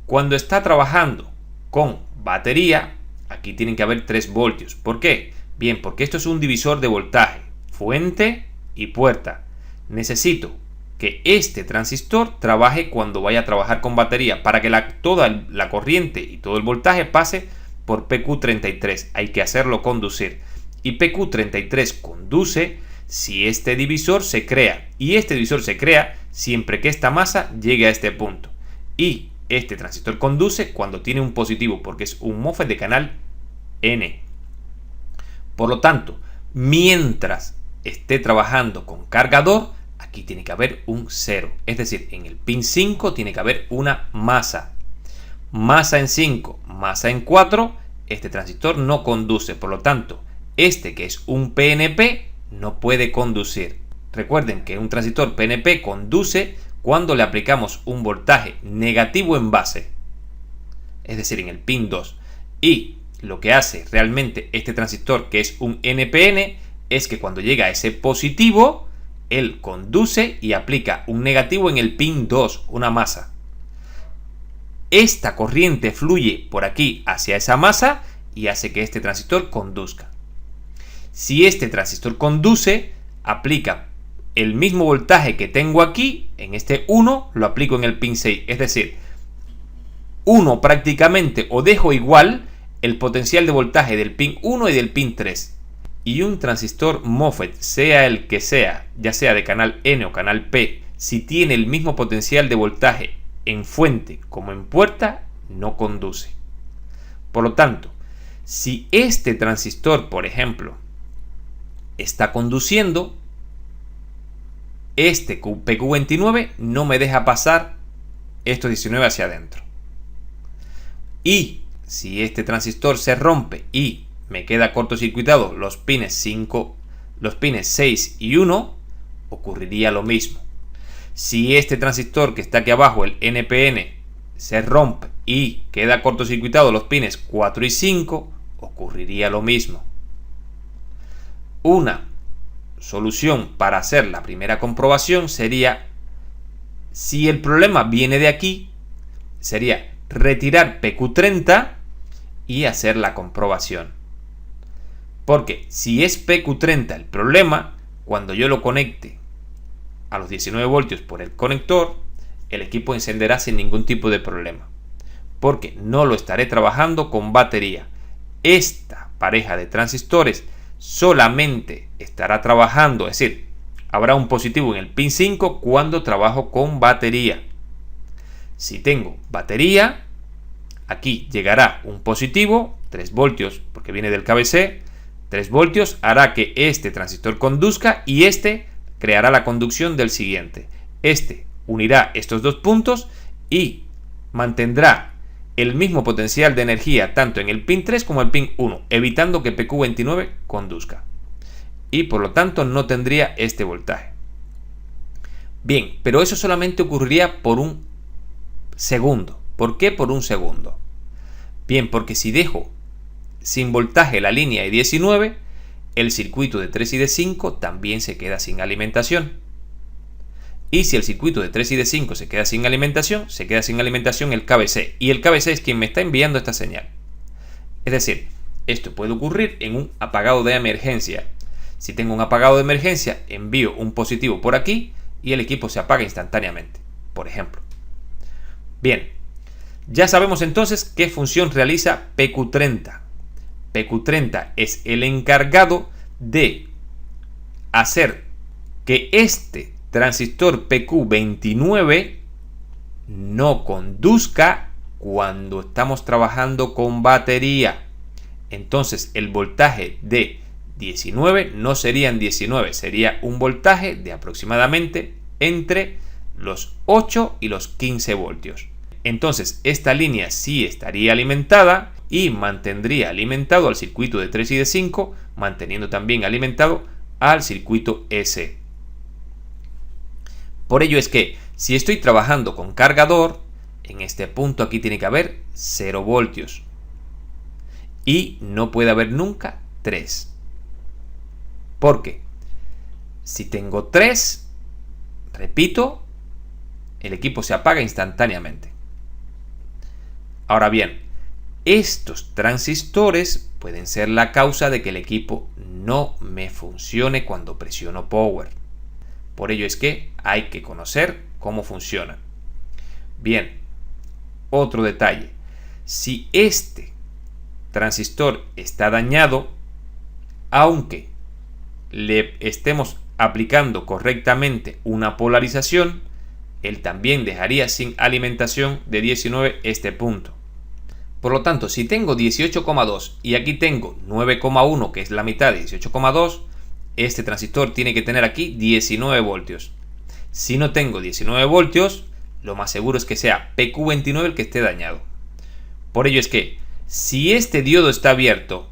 S1: cuando está trabajando con batería, aquí tienen que haber 3 voltios. ¿Por qué? Bien, porque esto es un divisor de voltaje, fuente y puerta. Necesito que este transistor trabaje cuando vaya a trabajar con batería para que toda la corriente y todo el voltaje pase por PQ33. Hay que hacerlo conducir. Y PQ33 conduce si este divisor se crea. Y este divisor se crea siempre que esta masa llegue a este punto. Y este transistor conduce cuando tiene un positivo, porque es un MOSFET de canal N. Por lo tanto, mientras esté trabajando con cargador, aquí tiene que haber un 0. Es decir, en el pin 5 tiene que haber una masa. Masa en 5, masa en 4, este transistor no conduce. Por lo tanto, este que es un PNP no puede conducir. Recuerden que un transistor PNP conduce cuando le aplicamos un voltaje negativo en base, es decir, en el pin 2. Y lo que hace realmente este transistor, que es un NPN, es que cuando llega a ese positivo, él conduce y aplica un negativo en el pin 2, una masa. Esta corriente fluye por aquí hacia esa masa y hace que este transistor conduzca. Si este transistor conduce, aplica el mismo voltaje que tengo aquí, en este 1, lo aplico en el pin 6. Es decir, 1 prácticamente, o dejo igual el potencial de voltaje del pin 1 y del pin 3. Y un transistor MOSFET, sea el que sea, ya sea de canal N o canal P, si tiene el mismo potencial de voltaje en fuente como en puerta, no conduce. Por lo tanto, si este transistor, por ejemplo, está conduciendo, este PQ29 no me deja pasar estos 19 hacia adentro. Y si este transistor se rompe y me queda cortocircuitado los pines 6 y 1, ocurriría lo mismo. Si este transistor que está aquí abajo, el NPN, se rompe y queda cortocircuitado los pines 4 y 5, ocurriría lo mismo. Una solución para hacer la primera comprobación sería, si el problema viene de aquí, sería retirar PQ30 y hacer la comprobación. Porque si es PQ30 el problema, cuando yo lo conecte a los 19 voltios por el conector, el equipo encenderá sin ningún tipo de problema, porque no lo estaré trabajando con batería. Esta pareja de transistores solamente estará trabajando, es decir, habrá un positivo en el pin 5 cuando trabajo con batería. Si tengo batería, aquí llegará un positivo, 3 voltios, porque viene del KBC, 3 voltios hará que este transistor conduzca y este creará la conducción del siguiente. Este unirá estos dos puntos y mantendrá el mismo potencial de energía tanto en el pin 3 como el pin 1, evitando que PQ29 conduzca. Y por lo tanto no tendría este voltaje. Bien, pero eso solamente ocurriría por un segundo. ¿Por qué por un segundo? Bien, porque si dejo sin voltaje la línea de 19, el circuito de 3 y de 5 también se queda sin alimentación. Y si el circuito de 3 y de 5 se queda sin alimentación el KBC. Y el KBC es quien me está enviando esta señal. Es decir, esto puede ocurrir en un apagado de emergencia. Si tengo un apagado de emergencia, envío un positivo por aquí y el equipo se apaga instantáneamente, por ejemplo. Bien, ya sabemos entonces qué función realiza PQ30. PQ30 es el encargado de hacer que este transistor PQ29 no conduzca cuando estamos trabajando con batería. Entonces el voltaje de 19 no serían 19, sería un voltaje de aproximadamente entre los 8 y los 15 voltios. Entonces esta línea sí estaría alimentada y mantendría alimentado al circuito de 3 y de 5, manteniendo también alimentado al circuito S. Por ello es que si estoy trabajando con cargador, en este punto aquí tiene que haber 0 voltios y no puede haber nunca 3. Porque si tengo 3, repito, el equipo se apaga instantáneamente. Ahora bien, estos transistores pueden ser la causa de que el equipo no me funcione cuando presiono power. Por ello es que hay que conocer cómo funciona. Bien, otro detalle. Si este transistor está dañado, aunque le estemos aplicando correctamente una polarización, él también dejaría sin alimentación de 19 este punto. Por lo tanto, si tengo 18,2 y aquí tengo 9,1, que es la mitad de 18,2, este transistor tiene que tener aquí 19 voltios. Si no tengo 19 voltios, lo más seguro es que sea PQ29 el que esté dañado. Por ello es que, si este diodo está abierto,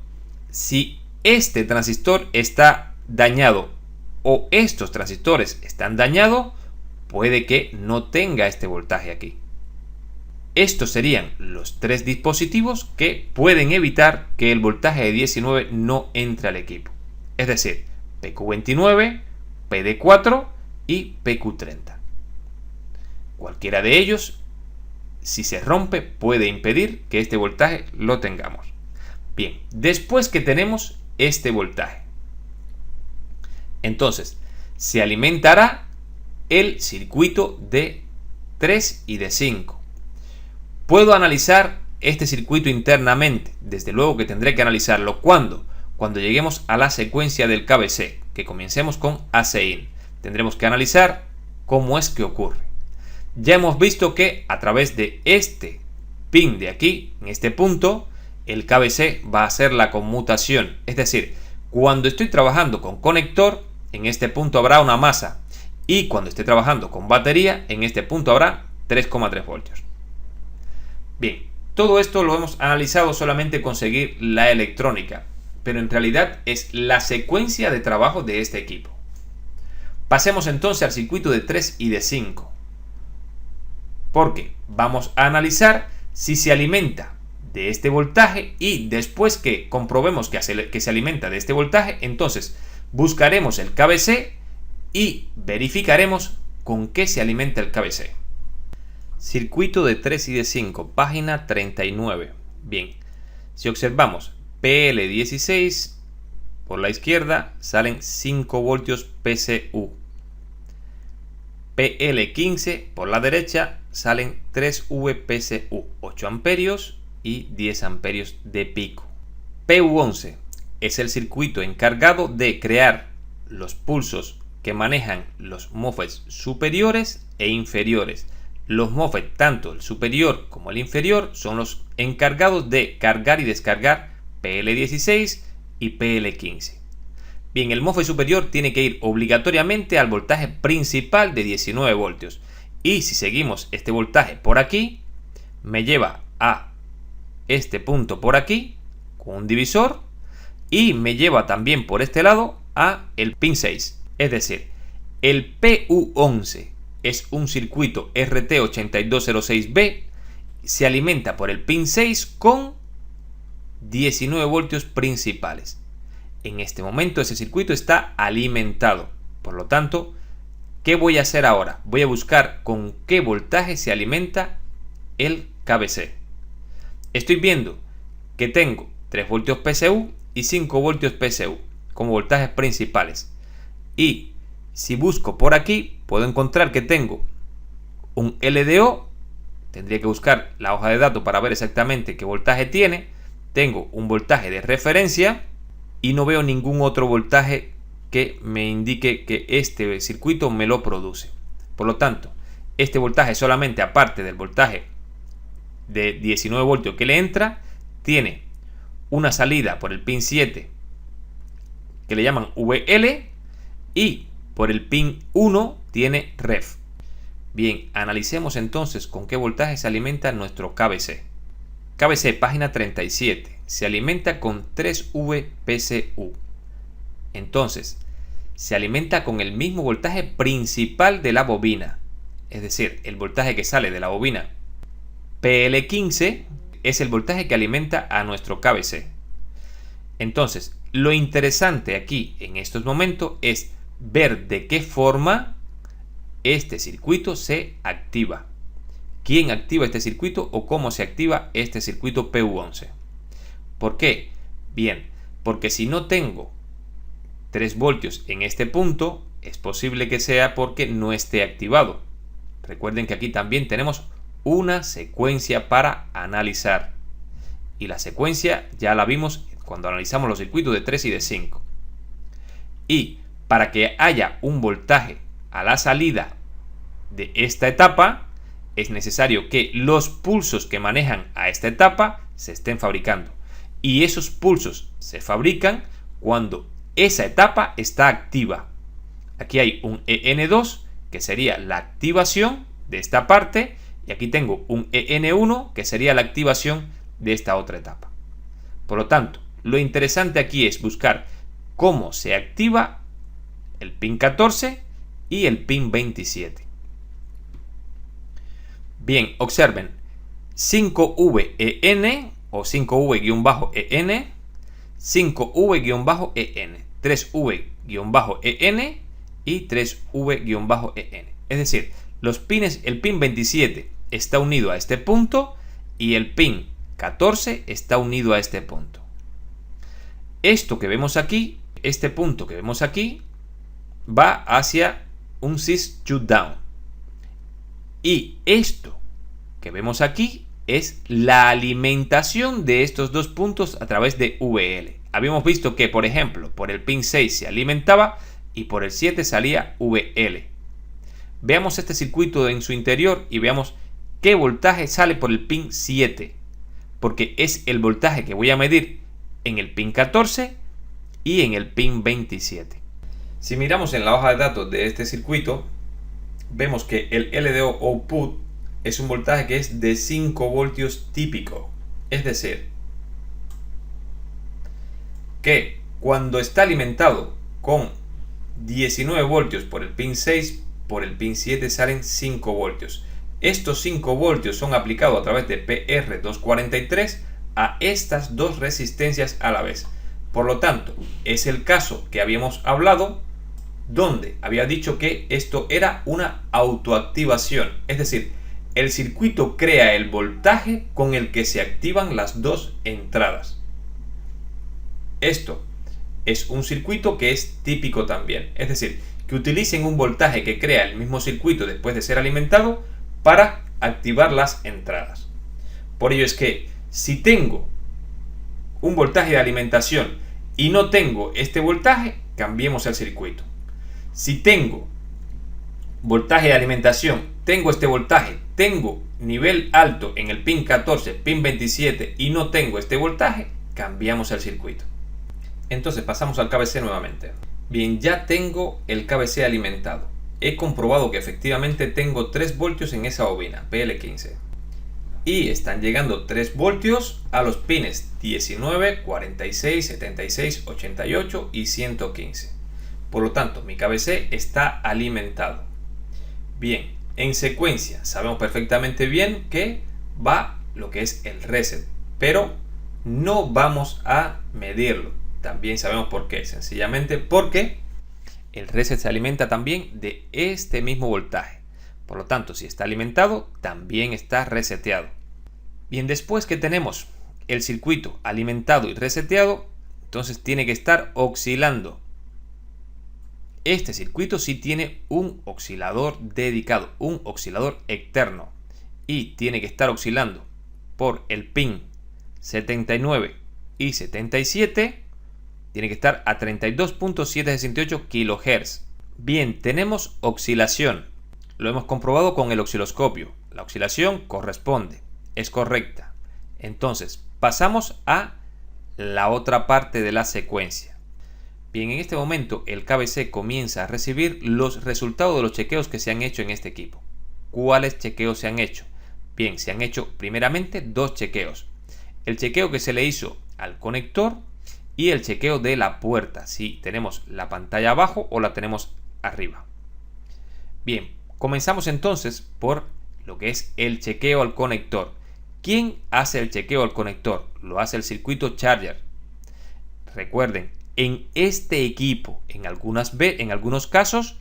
S1: si este transistor está dañado o estos transistores están dañados, puede que no tenga este voltaje aquí. Estos serían los 3 dispositivos que pueden evitar que el voltaje de 19 no entre al equipo. Es decir, PQ29, PD4 y PQ30. Cualquiera de ellos, si se rompe, puede impedir que este voltaje lo tengamos. Bien, después que tenemos este voltaje, entonces se alimentará el circuito de 3 y de 5. Puedo analizar este circuito internamente. Desde luego que tendré que analizarlo. ¿Cuándo? Cuando lleguemos a la secuencia del KBC, que comencemos con AC-IN. Tendremos que analizar cómo es que ocurre. Ya hemos visto que a través de este pin de aquí, en este punto, el KBC va a hacer la conmutación. Es decir, cuando estoy trabajando con conector, en este punto habrá una masa. Y cuando esté trabajando con batería, en este punto habrá 3,3 voltios. Bien, todo esto lo hemos analizado solamente con seguir la electrónica, pero en realidad es la secuencia de trabajo de este equipo. Pasemos entonces al circuito de 3 y de 5, porque vamos a analizar si se alimenta de este voltaje y después que comprobemos que se alimenta de este voltaje, entonces buscaremos el KVC y verificaremos con qué se alimenta el KVC. Circuito de 3 y de 5, página 39. Bien, si observamos PL16, por la izquierda salen 5 voltios PCU. PL15 por la derecha salen 3 VPCU, 8 amperios y 10 amperios de pico. PU11 es el circuito encargado de crear los pulsos que manejan los MOSFETs superiores e inferiores. Los MOSFET, tanto el superior como el inferior, son los encargados de cargar y descargar PL16 y PL15. Bien, el MOSFET superior tiene que ir obligatoriamente al voltaje principal de 19 voltios. Y si seguimos este voltaje por aquí, me lleva a este punto por aquí, con un divisor, y me lleva también por este lado a el pin 6. Es decir, el PU11 es un circuito RT8206B, se alimenta por el pin 6 con 19 voltios principales. En este momento ese circuito está alimentado. Por lo tanto, ¿qué voy a hacer ahora? Voy a buscar con qué voltaje se alimenta el KVC. Estoy viendo que tengo 3 voltios PCU y 5 voltios PCU como voltajes principales. Y si busco por aquí, puedo encontrar que tengo un LDO. Tendría que buscar la hoja de datos para ver exactamente qué voltaje tiene. Tengo un voltaje de referencia y no veo ningún otro voltaje que me indique que este circuito me lo produce. Por lo tanto, este voltaje solamente, aparte del voltaje de 19 voltios que le entra, tiene una salida por el pin 7 que le llaman VL y por el pin 1 tiene ref. Bien, analicemos entonces con qué voltaje se alimenta nuestro KVC. KVC, página 37, se alimenta con 3 VPCU. Entonces, se alimenta con el mismo voltaje principal de la bobina, es decir, el voltaje que sale de la bobina PL15 es el voltaje que alimenta a nuestro KVC. Entonces, lo interesante aquí en estos momentos es ver de qué forma este circuito se activa. ¿Quién activa este circuito o cómo se activa este circuito PU11? ¿Por qué? Bien, porque si no tengo 3 voltios en este punto, es posible que sea porque no esté activado. Recuerden que aquí también tenemos una secuencia para analizar. Y la secuencia ya la vimos cuando analizamos los circuitos de 3 y de 5. Y para que haya un voltaje a la salida de esta etapa, es necesario que los pulsos que manejan a esta etapa se estén fabricando. Y esos pulsos se fabrican cuando esa etapa está activa. Aquí hay un EN2 que sería la activación de esta parte y aquí tengo un EN1 que sería la activación de esta otra etapa. Por lo tanto, lo interesante aquí es buscar cómo se activa el pin 14 y el pin 27. Bien, observen 5VEN o 5V-EN, 5V-EN, 3V-EN y 3V-EN. Es decir, el pin 27 está unido a este punto y el pin 14 está unido a este punto. Esto que vemos aquí, este punto que vemos aquí, va hacia un sys shutdown. Y esto que vemos aquí es la alimentación de estos dos puntos a través de VL. Habíamos visto que, por ejemplo, por el pin 6 se alimentaba y por el 7 salía VL. Veamos este circuito en su interior y veamos qué voltaje sale por el pin 7, porque es el voltaje que voy a medir en el pin 14 y en el pin 27. Si miramos en la hoja de datos de este circuito, vemos que el LDO output es un voltaje que es de 5 voltios típico. Es decir, que cuando está alimentado con 19 voltios por el pin 6, por el pin 7 salen 5 voltios. Estos 5 voltios son aplicados a través de PR243 a estas dos resistencias a la vez. Por lo tanto, es el caso que habíamos hablado, donde había dicho que esto era una autoactivación, es decir, el circuito crea el voltaje con el que se activan las dos entradas. Esto es un circuito que es típico también, es decir, que utilicen un voltaje que crea el mismo circuito después de ser alimentado para activar las entradas. Por ello es que si tengo un voltaje de alimentación y no tengo este voltaje, cambiemos el circuito. Si tengo voltaje de alimentación, tengo este voltaje, tengo nivel alto en el pin 14, pin 27 y no tengo este voltaje, cambiamos el circuito. Entonces pasamos al KBC nuevamente. Bien, ya tengo el KBC alimentado. He comprobado que efectivamente tengo 3 voltios en esa bobina PL15. Y están llegando 3 voltios a los pines 19, 46, 76, 88 y 115. Por lo tanto, mi KBC está alimentado. Bien, en secuencia sabemos perfectamente bien que va lo que es el reset, pero no vamos a medirlo. También sabemos por qué, sencillamente porque el reset se alimenta también de este mismo voltaje. Por lo tanto, si está alimentado, también está reseteado. Bien, después que tenemos el circuito alimentado y reseteado, entonces tiene que estar oscilando. Este circuito sí tiene un oscilador dedicado, un oscilador externo, y tiene que estar oscilando por el pin 79 y 77, tiene que estar a 32.768 kHz. Bien, tenemos oscilación, lo hemos comprobado con el osciloscopio, la oscilación corresponde, es correcta. Entonces pasamos a la otra parte de la secuencia. Bien, en este momento el KBC comienza a recibir los resultados de los chequeos que se han hecho en este equipo. ¿Cuáles chequeos se han hecho? Bien, se han hecho primeramente 2 chequeos. El chequeo que se le hizo al conector y el chequeo de la puerta, si tenemos la pantalla abajo o la tenemos arriba. Bien, comenzamos entonces por lo que es el chequeo al conector. ¿Quién hace el chequeo al conector? Lo hace el circuito charger. Recuerden, en este equipo, en algunos casos,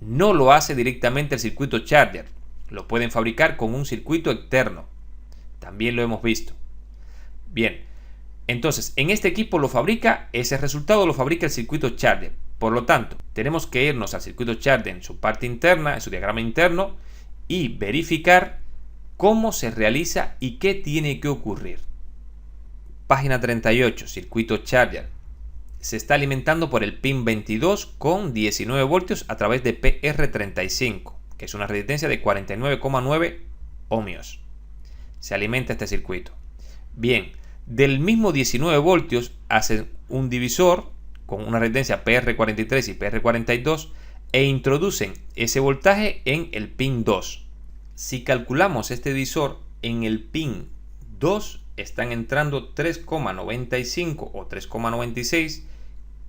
S1: no lo hace directamente el circuito charger. Lo pueden fabricar con un circuito externo. También lo hemos visto. Bien, entonces en este equipo ese resultado lo fabrica el circuito charger. Por lo tanto, tenemos que irnos al circuito charger en su parte interna, en su diagrama interno, y verificar cómo se realiza y qué tiene que ocurrir. Página 38, circuito charger. Se está alimentando por el pin 22 con 19 voltios a través de PR35, que es una resistencia de 49,9 ohmios. Se alimenta este circuito. Bien, del mismo 19 voltios hacen un divisor con una resistencia PR43 y PR42 e introducen ese voltaje en el pin 2. Si calculamos este divisor en el pin 2, están entrando 3,95 o 3,96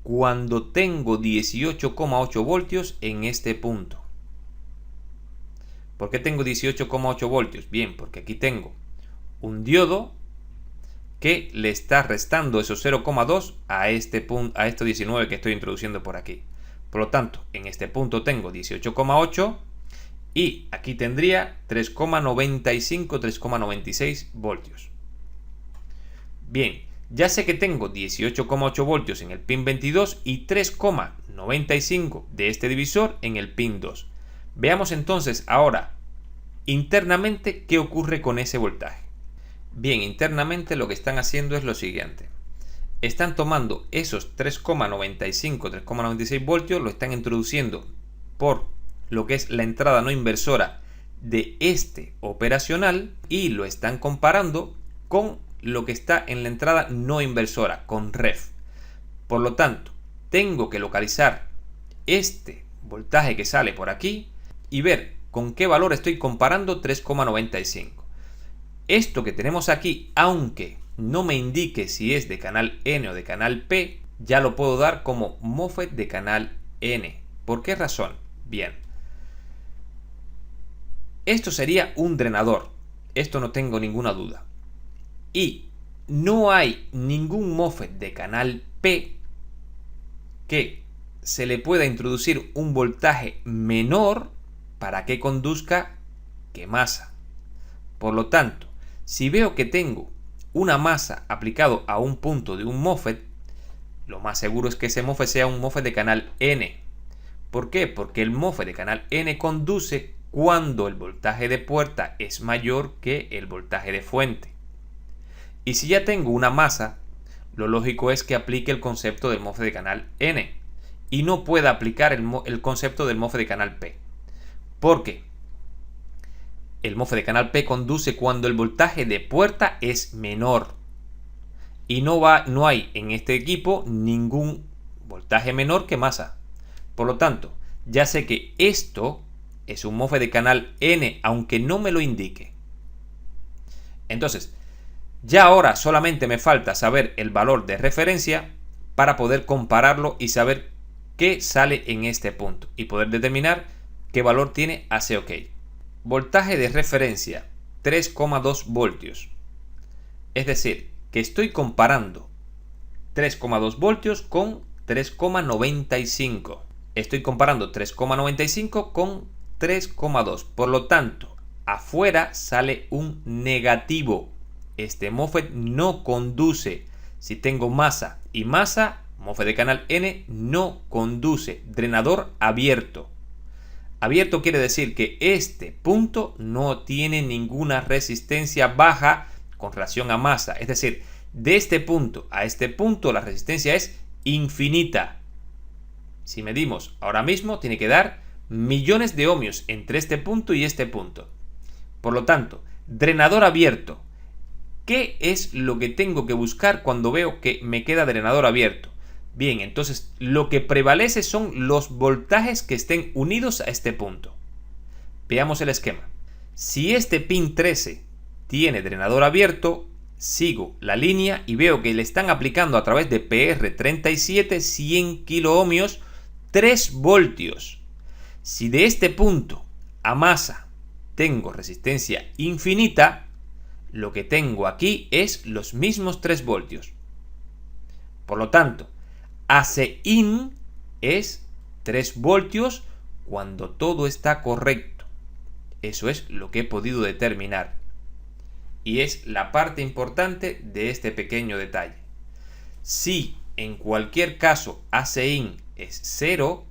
S1: cuando tengo 18,8 voltios en este punto. ¿Por qué tengo 18,8 voltios? Bien, porque aquí tengo un diodo que le está restando esos 0,2 a estos 19 que estoy introduciendo por aquí. Por lo tanto, en este punto tengo 18,8 y aquí tendría 3,95, 3,96 voltios. Bien, ya sé que tengo 18,8 voltios en el pin 22 y 3,95 de este divisor en el pin 2. Veamos entonces ahora internamente qué ocurre con ese voltaje. Bien, internamente lo que están haciendo es lo siguiente. Están tomando esos 3,95, 3,96 voltios, lo están introduciendo por lo que es la entrada no inversora de este operacional y lo están comparando con lo que está en la entrada no inversora, con ref. Por lo tanto, tengo que localizar este voltaje que sale por aquí y ver con qué valor estoy comparando 3,95. Esto que tenemos aquí, aunque no me indique si es de canal N o de canal P, ya lo puedo dar como MOSFET de canal N. ¿Por qué razón? Bien. Esto sería un drenador. Esto no tengo ninguna duda. Y no hay ningún MOSFET de canal P que se le pueda introducir un voltaje menor para que conduzca que masa. Por lo tanto, si veo que tengo una masa aplicado a un punto de un MOSFET, lo más seguro es que ese MOSFET sea un MOSFET de canal N. ¿Por qué? Porque el MOSFET de canal N conduce cuando el voltaje de puerta es mayor que el voltaje de fuente. Y si ya tengo una masa, lo lógico es que aplique el concepto del MOSFET de canal N y no pueda aplicar el concepto del MOSFET de canal P. ¿Por qué? El MOSFET de canal P conduce cuando el voltaje de puerta es menor. Y no hay en este equipo ningún voltaje menor que masa. Por lo tanto, ya sé que esto es un MOSFET de canal N, aunque no me lo indique. Entonces, ya ahora solamente me falta saber el valor de referencia para poder compararlo y saber qué sale en este punto y poder determinar qué valor tiene AC-OK. Voltaje de referencia 3,2 voltios. Es decir, que estoy comparando 3,2 voltios con 3,95. Estoy comparando 3,95 con 3,2. Por lo tanto, afuera sale un negativo. Este MOSFET no conduce. Si tengo masa y masa, MOSFET de canal N no conduce. Drenador abierto. Abierto quiere decir que este punto no tiene ninguna resistencia baja con relación a masa. Es decir, de este punto a este punto la resistencia es infinita. Si medimos ahora mismo, tiene que dar millones de ohmios entre este punto y este punto. Por lo tanto, drenador abierto. ¿Qué es lo que tengo que buscar cuando veo que me queda drenador abierto? Bien, entonces lo que prevalece son los voltajes que estén unidos a este punto. Veamos el esquema. Si este pin 13 tiene drenador abierto, sigo la línea y veo que le están aplicando a través de PR37 100 kiloohmios 3 voltios. Si de este punto a masa tengo resistencia infinita, lo que tengo aquí es los mismos 3 voltios. Por lo tanto, AC-IN es 3 voltios cuando todo está correcto. Eso es lo que he podido determinar. Y es la parte importante de este pequeño detalle. Si en cualquier caso AC-IN es 0,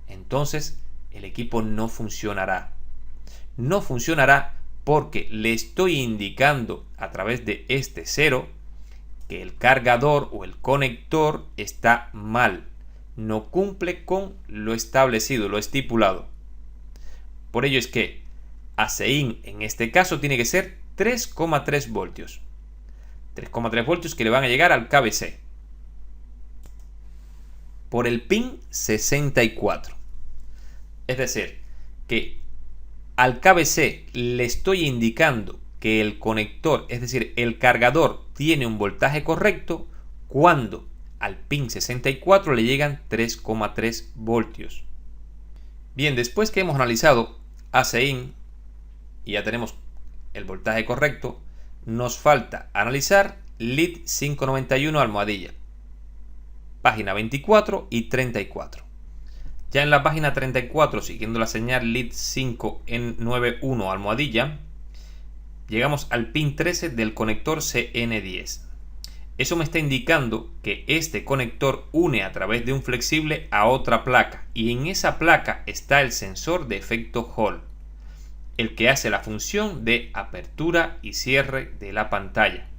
S1: entonces el equipo no funcionará. No funcionará porque le estoy indicando a través de este 0 que el cargador o el conector está mal. No cumple con lo establecido, lo estipulado. Por ello es que AC-IN en este caso tiene que ser 3,3 voltios. 3,3 voltios que le van a llegar al KBC. Por el pin 64. Es decir, que al KBC le estoy indicando que el conector, es decir, el cargador, tiene un voltaje correcto cuando al pin 64 le llegan 3,3 voltios. Bien, después que hemos analizado AC-IN y ya tenemos el voltaje correcto, nos falta analizar LID 591 almohadilla, página 24 y 34. Ya en la página 34, siguiendo la señal LID 591 almohadilla, llegamos al pin 13 del conector CN10. Eso me está indicando que este conector une a través de un flexible a otra placa y en esa placa está el sensor de efecto Hall, el que hace la función de apertura y cierre de la pantalla.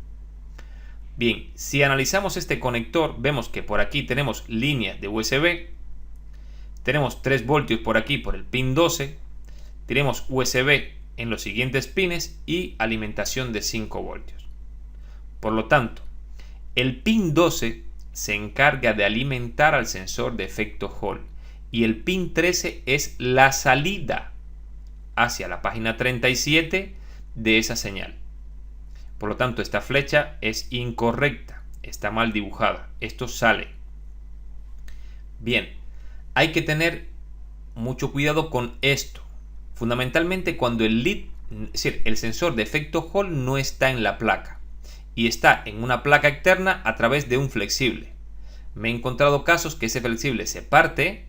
S1: Bien, si analizamos este conector, vemos que por aquí tenemos líneas de USB, tenemos 3 voltios por aquí por el pin 12, tenemos USB en los siguientes pines y alimentación de 5 voltios. Por lo tanto, el pin 12 se encarga de alimentar al sensor de efecto Hall y el pin 13 es la salida hacia la página 37 de esa señal. Por lo tanto, esta flecha es incorrecta, está mal dibujada. Esto sale. Bien, hay que tener mucho cuidado con esto. Fundamentalmente cuando el lead, es decir, el sensor de efecto Hall no está en la placa y está en una placa externa a través de un flexible. Me he encontrado casos que ese flexible se parte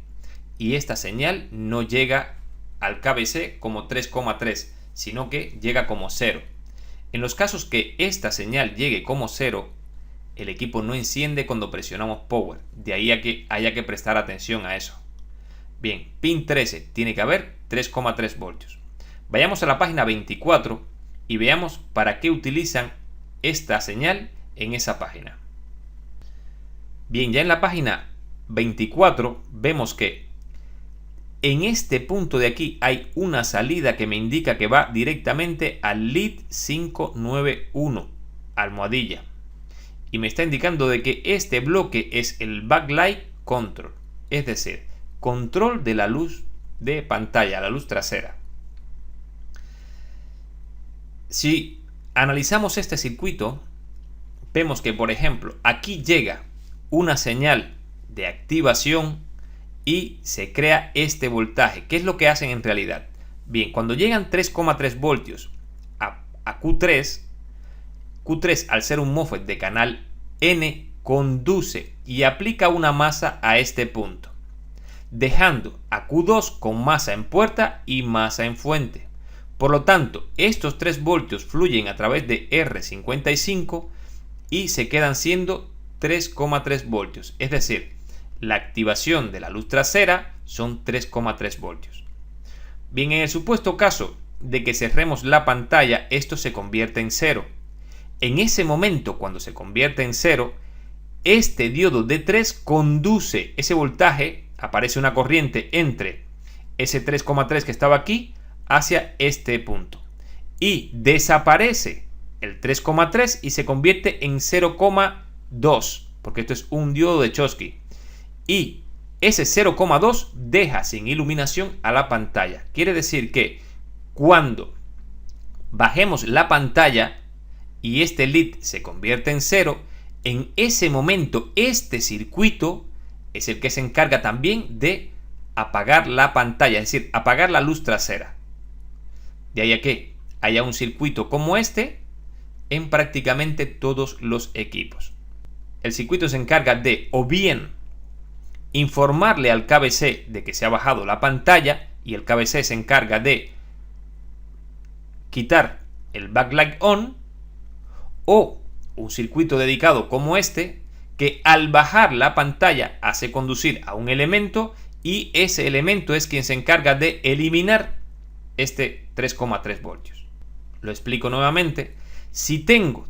S1: y esta señal no llega al KBC como 3,3, sino que llega como 0. En los casos que esta señal llegue como 0, el equipo no enciende cuando presionamos power. De ahí a que haya que prestar atención a eso. Bien, pin 13 tiene que haber 3,3 voltios. Vayamos a la página 24 y veamos para qué utilizan esta señal en esa página. Bien, ya en la página 24 vemos que en este punto de aquí hay una salida que me indica que va directamente al lead 591, almohadilla. Y me está indicando de que este bloque es el backlight control, es decir, control de la luz de pantalla, la luz trasera. Si analizamos este circuito, vemos que, por ejemplo, aquí llega una señal de activación y se crea este voltaje. ¿Qué es lo que hacen en realidad? Bien, cuando llegan 3,3 voltios a Q3, Q3 al ser un MOSFET de canal N conduce y aplica una masa a este punto, dejando a Q2 con masa en puerta y masa en fuente. Por lo tanto, estos 3 voltios fluyen a través de R55 y se quedan siendo 3,3 voltios. Es decir, la activación de la luz trasera son 3,3 voltios. Bien, en el supuesto caso de que cerremos la pantalla, esto se convierte en 0. En ese momento, cuando se convierte en 0, este diodo D3 conduce ese voltaje, aparece una corriente entre ese 3,3 que estaba aquí hacia este punto y desaparece el 3,3 y se convierte en 0,2, porque esto es un diodo de Schottky, y ese 0,2 deja sin iluminación a la pantalla. Quiere decir que cuando bajemos la pantalla y este lead se convierte en 0, en ese momento este circuito es el que se encarga también de apagar la pantalla, es decir, apagar la luz trasera. De ahí a que haya un circuito como este en prácticamente todos los equipos. El circuito se encarga de o bien informarle al KBC de que se ha bajado la pantalla y el KBC se encarga de quitar el backlight on, o un circuito dedicado como este que al bajar la pantalla hace conducir a un elemento y ese elemento es quien se encarga de eliminar este 3,3 voltios. Lo explico nuevamente. Si tengo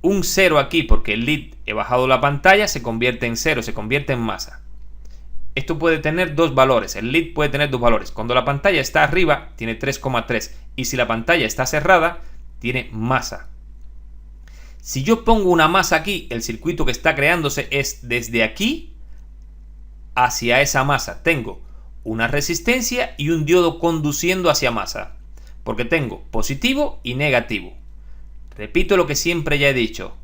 S1: un 0 aquí porque el lead he bajado la pantalla, se convierte en 0, se convierte en masa. Esto puede tener dos valores, el lead puede tener dos valores. Cuando la pantalla está arriba tiene 3,3 y si la pantalla está cerrada tiene masa. Si yo pongo una masa aquí, el circuito que está creándose es desde aquí hacia esa masa. Tengo una resistencia y un diodo conduciendo hacia masa, porque tengo positivo y negativo. Repito lo que siempre ya he dicho.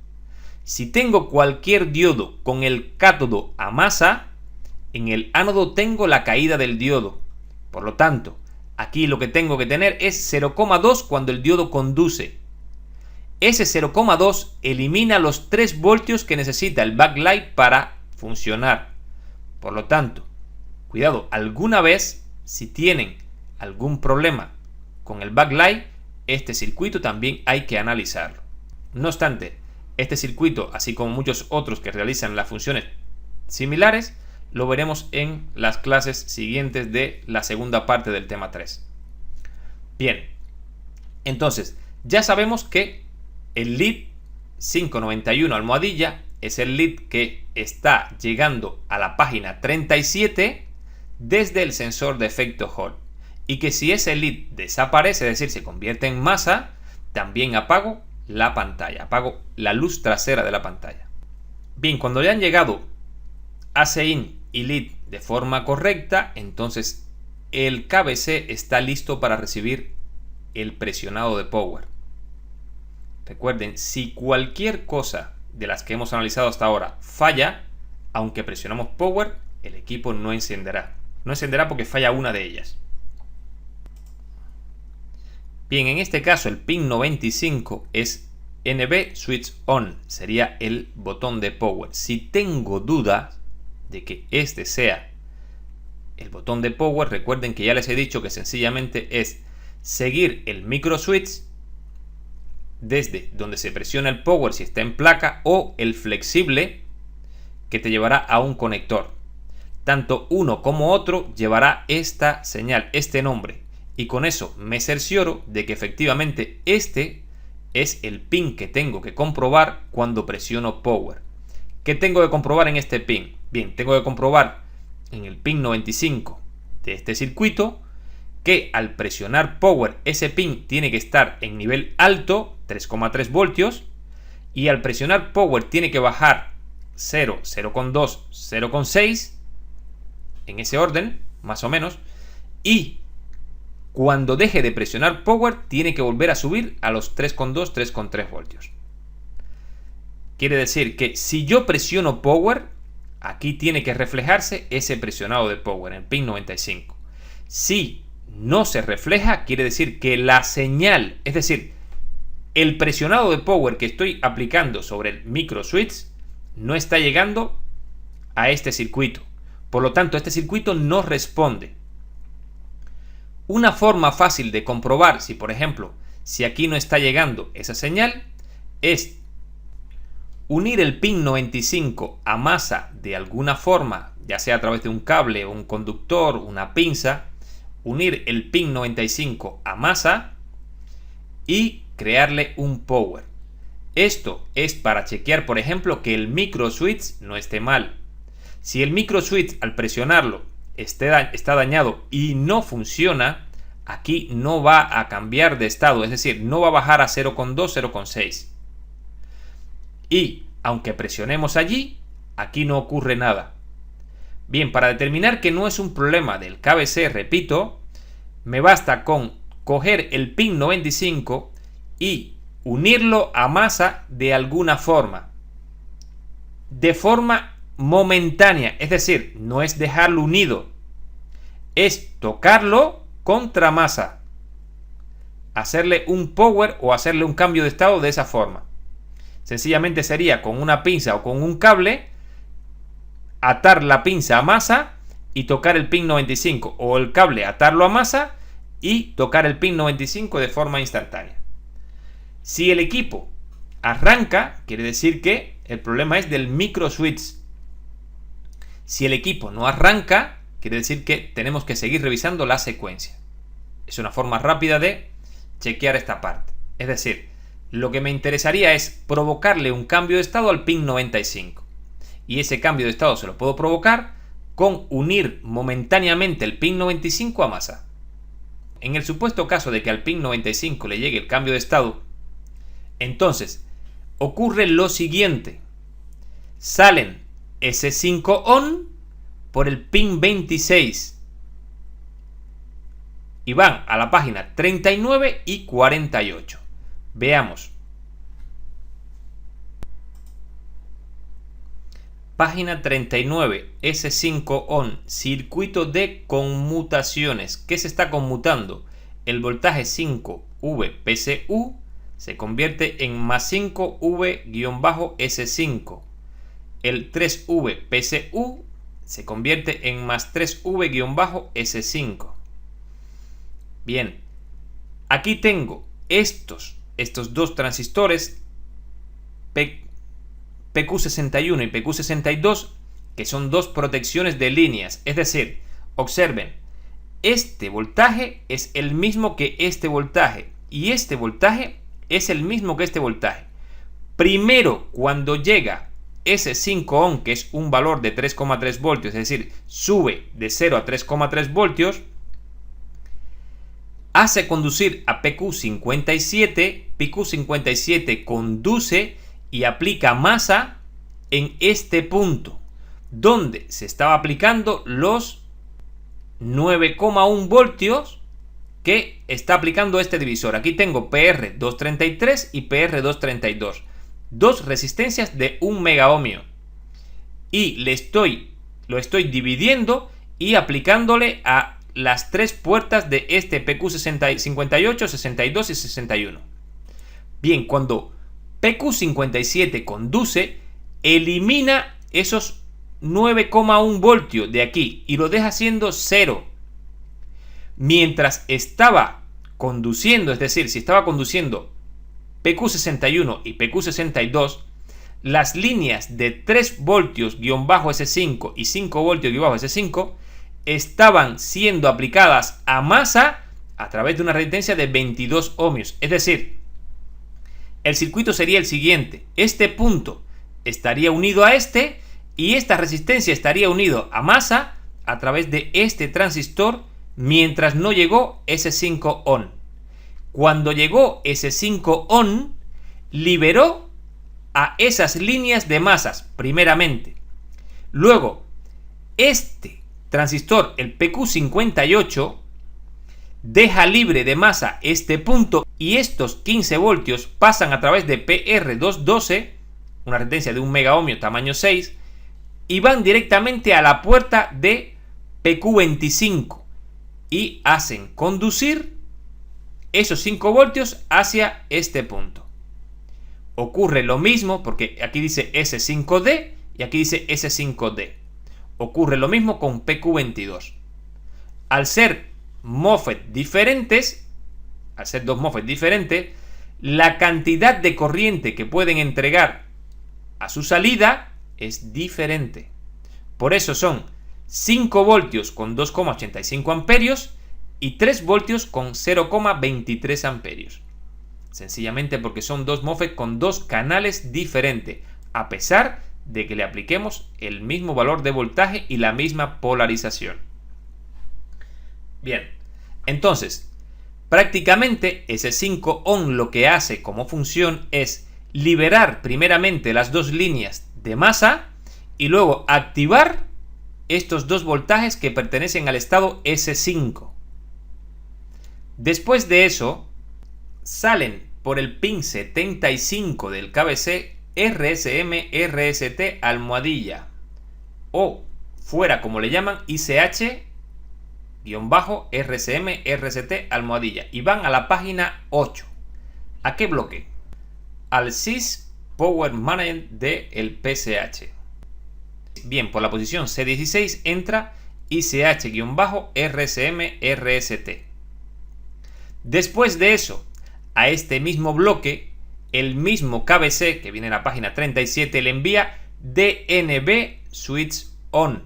S1: Si tengo cualquier diodo con el cátodo a masa, en el ánodo tengo la caída del diodo. Por lo tanto, aquí lo que tengo que tener es 0,2 cuando el diodo conduce. Ese 0,2 elimina los 3 voltios que necesita el backlight para funcionar. Por lo tanto, cuidado, alguna vez si tienen algún problema con el backlight, este circuito también hay que analizarlo. No obstante, este circuito, así como muchos otros que realizan las funciones similares, lo veremos en las clases siguientes de la segunda parte del tema 3. Bien, entonces ya sabemos que el lead 591 almohadilla es el lead que está llegando a la página 37 desde el sensor de efecto Hall, y que si ese lead desaparece, es decir, se convierte en masa, también apago la pantalla, apago la luz trasera de la pantalla. Bien, cuando ya han llegado AC in y lead de forma correcta, entonces el KBC está listo para recibir el presionado de power. Recuerden, si cualquier cosa de las que hemos analizado hasta ahora falla, aunque presionamos power, el equipo no encenderá. No encenderá porque falla una de ellas. Bien, en este caso el pin 95 es NB Switch On, sería el botón de power. Si tengo dudas de que este sea el botón de power, recuerden que ya les he dicho que sencillamente es seguir el micro switch desde donde se presiona el power si está en placa, o el flexible que te llevará a un conector. Tanto uno como otro llevará esta señal, este nombre, y con eso me cercioro de que efectivamente este es el pin que tengo que comprobar cuando presiono power. ¿Qué tengo que comprobar en este pin? Bien, tengo que comprobar en el pin 95 de este circuito que al presionar power ese pin tiene que estar en nivel alto, 3,3 voltios, y al presionar power tiene que bajar 0, 0,2, 0,6, en ese orden, más o menos, y cuando deje de presionar power tiene que volver a subir a los 3,2, 3,3 voltios. Quiere decir que si yo presiono power, aquí tiene que reflejarse ese presionado de power en pin 95. Si no se refleja, quiere decir que la señal, es decir, el presionado de power que estoy aplicando sobre el micro switch no está llegando a este circuito. Por lo tanto, este circuito no responde. Una forma fácil de comprobar si, por ejemplo, si aquí no está llegando esa señal, es unir el pin 95 a masa de alguna forma, ya sea a través de un cable, un conductor, una pinza, unir el pin 95 a masa y crearle un power. Esto es para chequear, por ejemplo, que el micro switch no esté mal. Si el micro switch al presionarlo está dañado y no funciona, aquí no va a cambiar de estado, es decir, no va a bajar a 0,2, 0,6. Y aunque presionemos allí, aquí no ocurre nada. Bien, para determinar que no es un problema del KBC, repito, me basta con coger el pin 95 y unirlo a masa de alguna forma. De forma momentánea, es decir, no es dejarlo unido, es tocarlo contra masa, hacerle un power o hacerle un cambio de estado de esa forma. Sencillamente sería con una pinza o con un cable atar la pinza a masa y tocar el pin 95, o el cable atarlo a masa y tocar el pin 95 de forma instantánea. Si el equipo arranca, quiere decir que el problema es del micro switch. Si el equipo no arranca, quiere decir que tenemos que seguir revisando la secuencia. Es una forma rápida de chequear esta parte. Es decir, lo que me interesaría es provocarle un cambio de estado al pin 95. Y ese cambio de estado se lo puedo provocar con unir momentáneamente el pin 95 a masa. En el supuesto caso de que al pin 95 le llegue el cambio de estado, entonces ocurre lo siguiente. Salen S5 on por el pin 26 y van a la página 39 y 48. Veamos. Página 39, S5 on, circuito de conmutaciones. ¿Qué se está conmutando? El voltaje 5V PCU se convierte en más 5V-S5. El 3V PCU se convierte en más 3V-S5. Bien, aquí tengo estos dos transistores PQ61 y PQ62, que son dos protecciones de líneas. Es decir, observen, este voltaje es el mismo que este voltaje y este voltaje es el mismo que este voltaje. Primero, cuando llega ese 5 ohm, que es un valor de 3,3 voltios, es decir, sube de 0 a 3,3 voltios, hace conducir a PQ57, PQ57 conduce y aplica masa en este punto, donde se estaba aplicando los 9,1 voltios que está aplicando este divisor. Aquí tengo PR233 y PR232, dos resistencias de 1 megaohmio, y le estoy lo estoy dividiendo y aplicándole a las tres puertas de este PQ58, 62 y 61. Bien, cuando PQ57 conduce, elimina esos 9,1 voltios de aquí y lo deja siendo 0. Mientras estaba conduciendo, es decir, si estaba conduciendo PQ61 y PQ62, las líneas de 3 voltios S5 y 5 voltios S5 estaban siendo aplicadas a masa a través de una resistencia de 22 ohmios. Es decir, el circuito sería el siguiente: este punto estaría unido a este y esta resistencia estaría unido a masa a través de este transistor mientras no llegó S5 on. Cuando llegó S5 on, liberó a esas líneas de masas primeramente. Luego, este transistor, el PQ58, deja libre de masa este punto y estos 15 voltios pasan a través de PR212, una resistencia de 1 megaohmio tamaño 6, y van directamente a la puerta de PQ25 y hacen conducir esos 5 voltios hacia este punto. Ocurre lo mismo porque aquí dice S5D y aquí dice S5D. Ocurre lo mismo con PQ22. Al ser MOSFET diferentes, al ser dos MOSFET diferentes, la cantidad de corriente que pueden entregar a su salida es diferente. Por eso son 5 voltios con 2,85 amperios y 3 voltios con 0,23 amperios. Sencillamente porque son dos MOSFET con dos canales diferentes, a pesar de que le apliquemos el mismo valor de voltaje y la misma polarización. Bien, entonces, prácticamente ese 5 on lo que hace como función es liberar primeramente las dos líneas de masa y luego activar estos dos voltajes que pertenecen al estado S5. Después de eso, salen por el pin 75 del KBC RSM RST almohadilla, o fuera como le llaman ICH-RSM RST almohadilla, y van a la página 8. ¿A qué bloque? Al SYS Power Management del PCH. Bien, por la posición C16 entra ICH-RSM RST. Después de eso, a este mismo bloque, el mismo KBC que viene en la página 37 le envía DNB Switch On,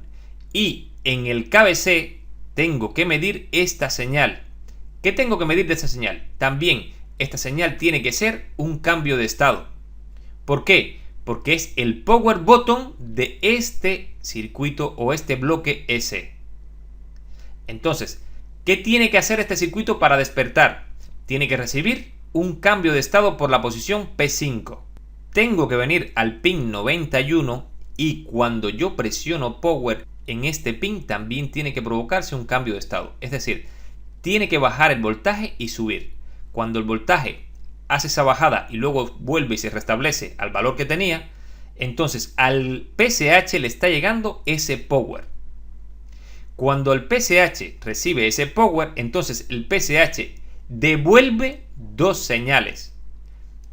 S1: y en el KBC tengo que medir esta señal. ¿Qué tengo que medir de esta señal? También esta señal tiene que ser un cambio de estado. ¿Por qué? Porque es el power button de este circuito o este bloque S. Entonces, ¿qué tiene que hacer este circuito para despertar? Tiene que recibir un cambio de estado por la posición P5. Tengo que venir al pin 91 y cuando yo presiono power en este pin también tiene que provocarse un cambio de estado. Es decir, tiene que bajar el voltaje y subir. Cuando el voltaje hace esa bajada y luego vuelve y se restablece al valor que tenía, entonces al PCH le está llegando ese power. Cuando el PCH recibe ese power, entonces el PCH devuelve dos señales.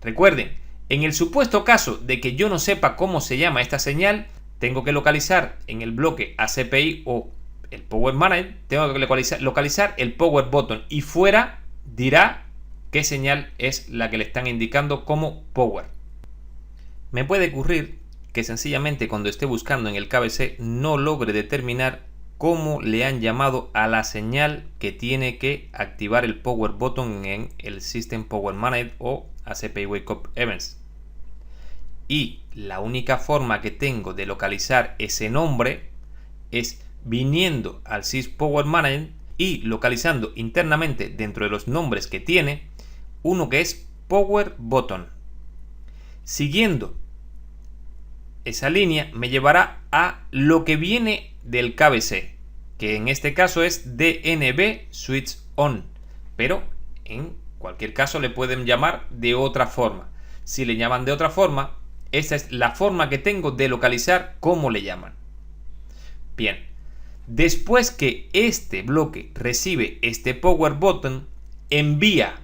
S1: Recuerden, en el supuesto caso de que yo no sepa cómo se llama esta señal, tengo que localizar en el bloque ACPI o el Power Manager, tengo que localizar el Power Button y fuera dirá qué señal es la que le están indicando como Power. Me puede ocurrir que sencillamente cuando esté buscando en el KBC no logre determinar cómo le han llamado a la señal que tiene que activar el Power Button en el System Power Manager o ACPI Wake Up Events. Y la única forma que tengo de localizar ese nombre es viniendo al SYS Power Manager y localizando internamente dentro de los nombres que tiene uno que es Power Button. Siguiendo esa línea me llevará a lo que viene del KBC, que en este caso es DNB Switch On, pero en cualquier caso le pueden llamar de otra forma. Si le llaman de otra forma, esa es la forma que tengo de localizar cómo le llaman. Bien, después que este bloque recibe este power button, envía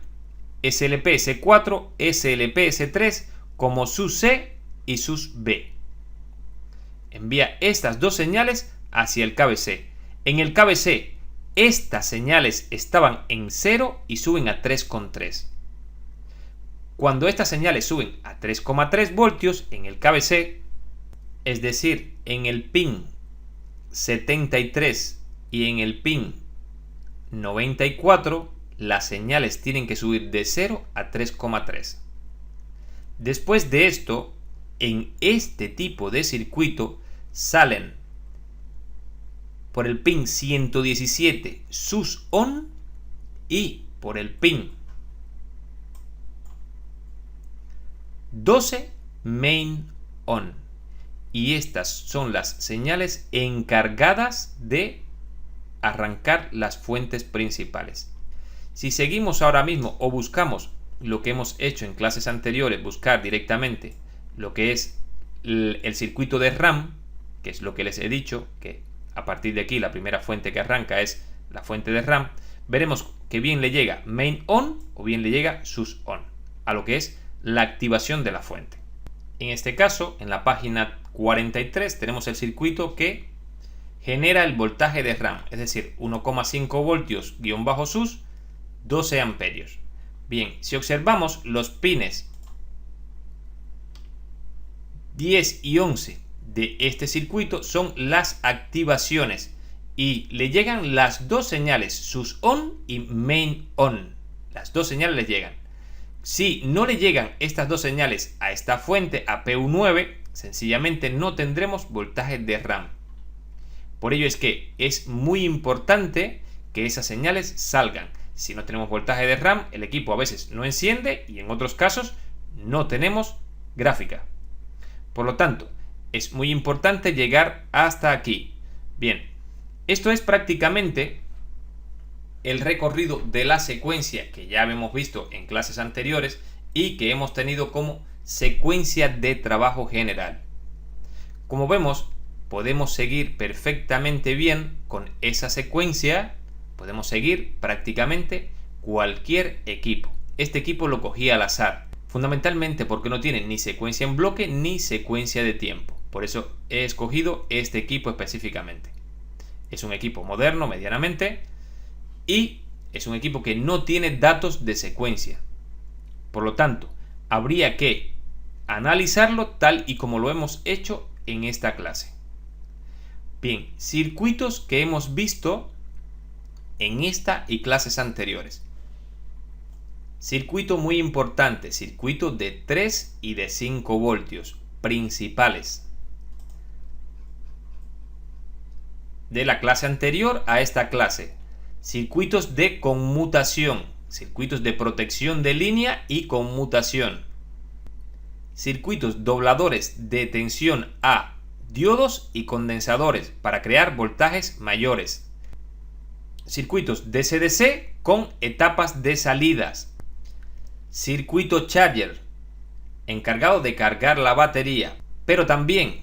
S1: SLPS4, SLPS3 como sus C y sus B. Envía estas dos señales hacia el KBC. En el KBC, estas señales estaban en 0 y suben a 3,3. Cuando estas señales suben a 3,3 voltios en el KBC, es decir, en el pin 73 y en el pin 94, las señales tienen que subir de 0 a 3,3. Después de esto, en este tipo de circuito salen por el pin 117 sus ON y por el pin 12 main ON. Y estas son las señales encargadas de arrancar las fuentes principales. Si seguimos ahora mismo o buscamos lo que hemos hecho en clases anteriores, buscar directamente lo que es el circuito de RAM, que es lo que les he dicho, que a partir de aquí la primera fuente que arranca es la fuente de RAM, veremos que bien le llega main on o bien le llega sus on, a lo que es la activación de la fuente. En este caso, en la página 43 tenemos el circuito que genera el voltaje de RAM, es decir, 1,5 voltios guión bajo sus 12 amperios. Bien, si observamos los pines 10 y 11 de este circuito son las activaciones y le llegan las dos señales, sus on y main on. Las dos señales le llegan. Si no le llegan estas dos señales a esta fuente, a PU9, sencillamente no tendremos voltaje de RAM. Por ello es que es muy importante que esas señales salgan. Si no tenemos voltaje de RAM, el equipo a veces no enciende y en otros casos no tenemos gráfica. Por lo tanto, es muy importante llegar hasta aquí. Bien, esto es prácticamente el recorrido de la secuencia que ya hemos visto en clases anteriores y que hemos tenido como secuencia de trabajo general. Como vemos, podemos seguir perfectamente bien con esa secuencia, podemos seguir prácticamente cualquier equipo. Este equipo lo cogí al azar, fundamentalmente porque no tiene ni secuencia en bloque ni secuencia de tiempo. Por eso he escogido este equipo específicamente. Es un equipo moderno medianamente y es un equipo que no tiene datos de secuencia. Por lo tanto, habría que analizarlo tal y como lo hemos hecho en esta clase. Bien, circuitos que hemos visto en esta y clases anteriores. Circuito muy importante, circuito de 3 y de 5 voltios principales. De la clase anterior a esta clase, circuitos de conmutación, circuitos de protección de línea y conmutación, circuitos dobladores de tensión a diodos y condensadores para crear voltajes mayores, circuitos DC-DC con etapas de salidas, circuito charger encargado de cargar la batería, pero también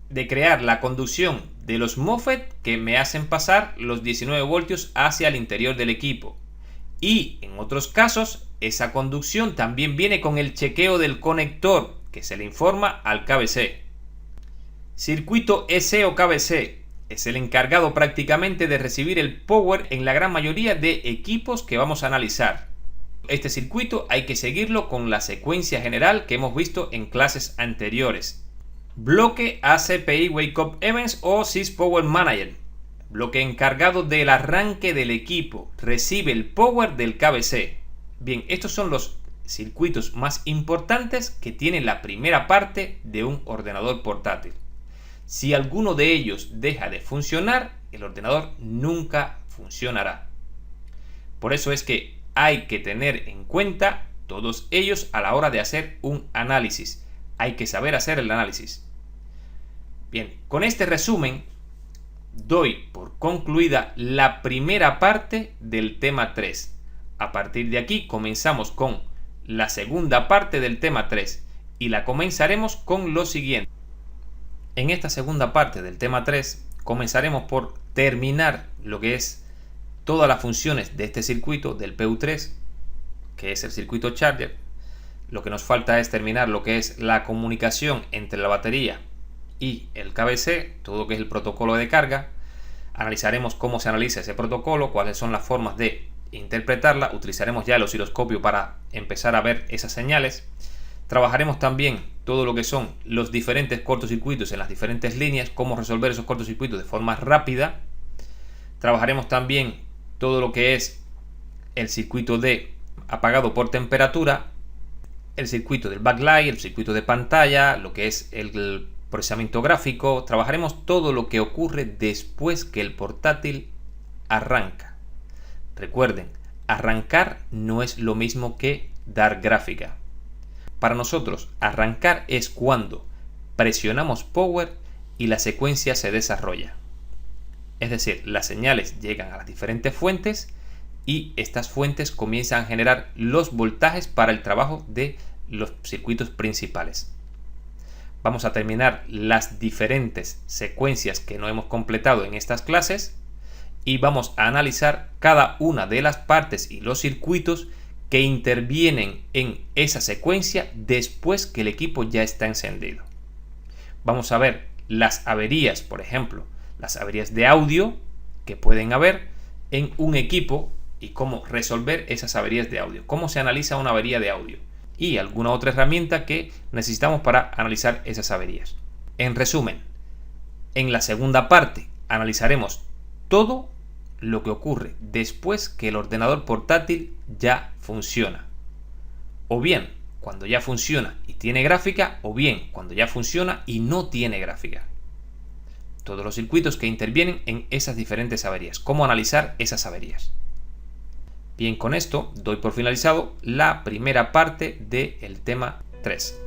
S1: de crear la conducción de los MOSFET que me hacen pasar los 19 voltios hacia el interior del equipo. Y en otros casos, esa conducción también viene con el chequeo del conector que se le informa al KBC. Circuito EC o KBC es el encargado prácticamente de recibir el power en la gran mayoría de equipos que vamos a analizar. Este circuito hay que seguirlo con la secuencia general que hemos visto en clases anteriores. Bloque ACPI Wake Up Events o Sys Power Manager. Bloque encargado del arranque del equipo. Recibe el power del KBC. Bien, estos son los circuitos más importantes que tiene la primera parte de un ordenador portátil. Si alguno de ellos deja de funcionar, el ordenador nunca funcionará. Por eso es que hay que tener en cuenta todos ellos a la hora de hacer un análisis. Hay que saber hacer el análisis. Bien, con este resumen doy por concluida la primera parte del tema 3. A partir de aquí comenzamos con la segunda parte del tema 3 y la comenzaremos con lo siguiente. En esta segunda parte del tema 3 comenzaremos por terminar lo que es todas las funciones de este circuito del PU3, que es el circuito charger. Lo que nos falta es terminar lo que es la comunicación entre la batería y el KBC, todo lo que es el protocolo de carga. Analizaremos cómo se analiza ese protocolo, cuáles son las formas de interpretarla. Utilizaremos ya el osciloscopio para empezar a ver esas señales. Trabajaremos también todo lo que son los diferentes cortocircuitos en las diferentes líneas, cómo resolver esos cortocircuitos de forma rápida. Trabajaremos también todo lo que es el circuito de apagado por temperatura, el circuito del backlight, el circuito de pantalla, lo que es el procesamiento gráfico. Trabajaremos todo lo que ocurre después que el portátil arranca. Recuerden, arrancar no es lo mismo que dar gráfica. Para nosotros, arrancar es cuando presionamos power y la secuencia se desarrolla. Es decir, las señales llegan a las diferentes fuentes y estas fuentes comienzan a generar los voltajes para el trabajo de los circuitos principales. Vamos a terminar las diferentes secuencias que no hemos completado en estas clases y vamos a analizar cada una de las partes y los circuitos que intervienen en esa secuencia después que el equipo ya está encendido. Vamos a ver las averías, por ejemplo, las averías de audio que pueden haber en un equipo y cómo resolver esas averías de audio, cómo se analiza una avería de audio y alguna otra herramienta que necesitamos para analizar esas averías. En resumen, en la segunda parte analizaremos todo lo que ocurre después que el ordenador portátil ya funciona. O bien cuando ya funciona y tiene gráfica, o bien cuando ya funciona y no tiene gráfica. Todos los circuitos que intervienen en esas diferentes averías. Cómo analizar esas averías. Bien, con esto doy por finalizado la primera parte del tema 3.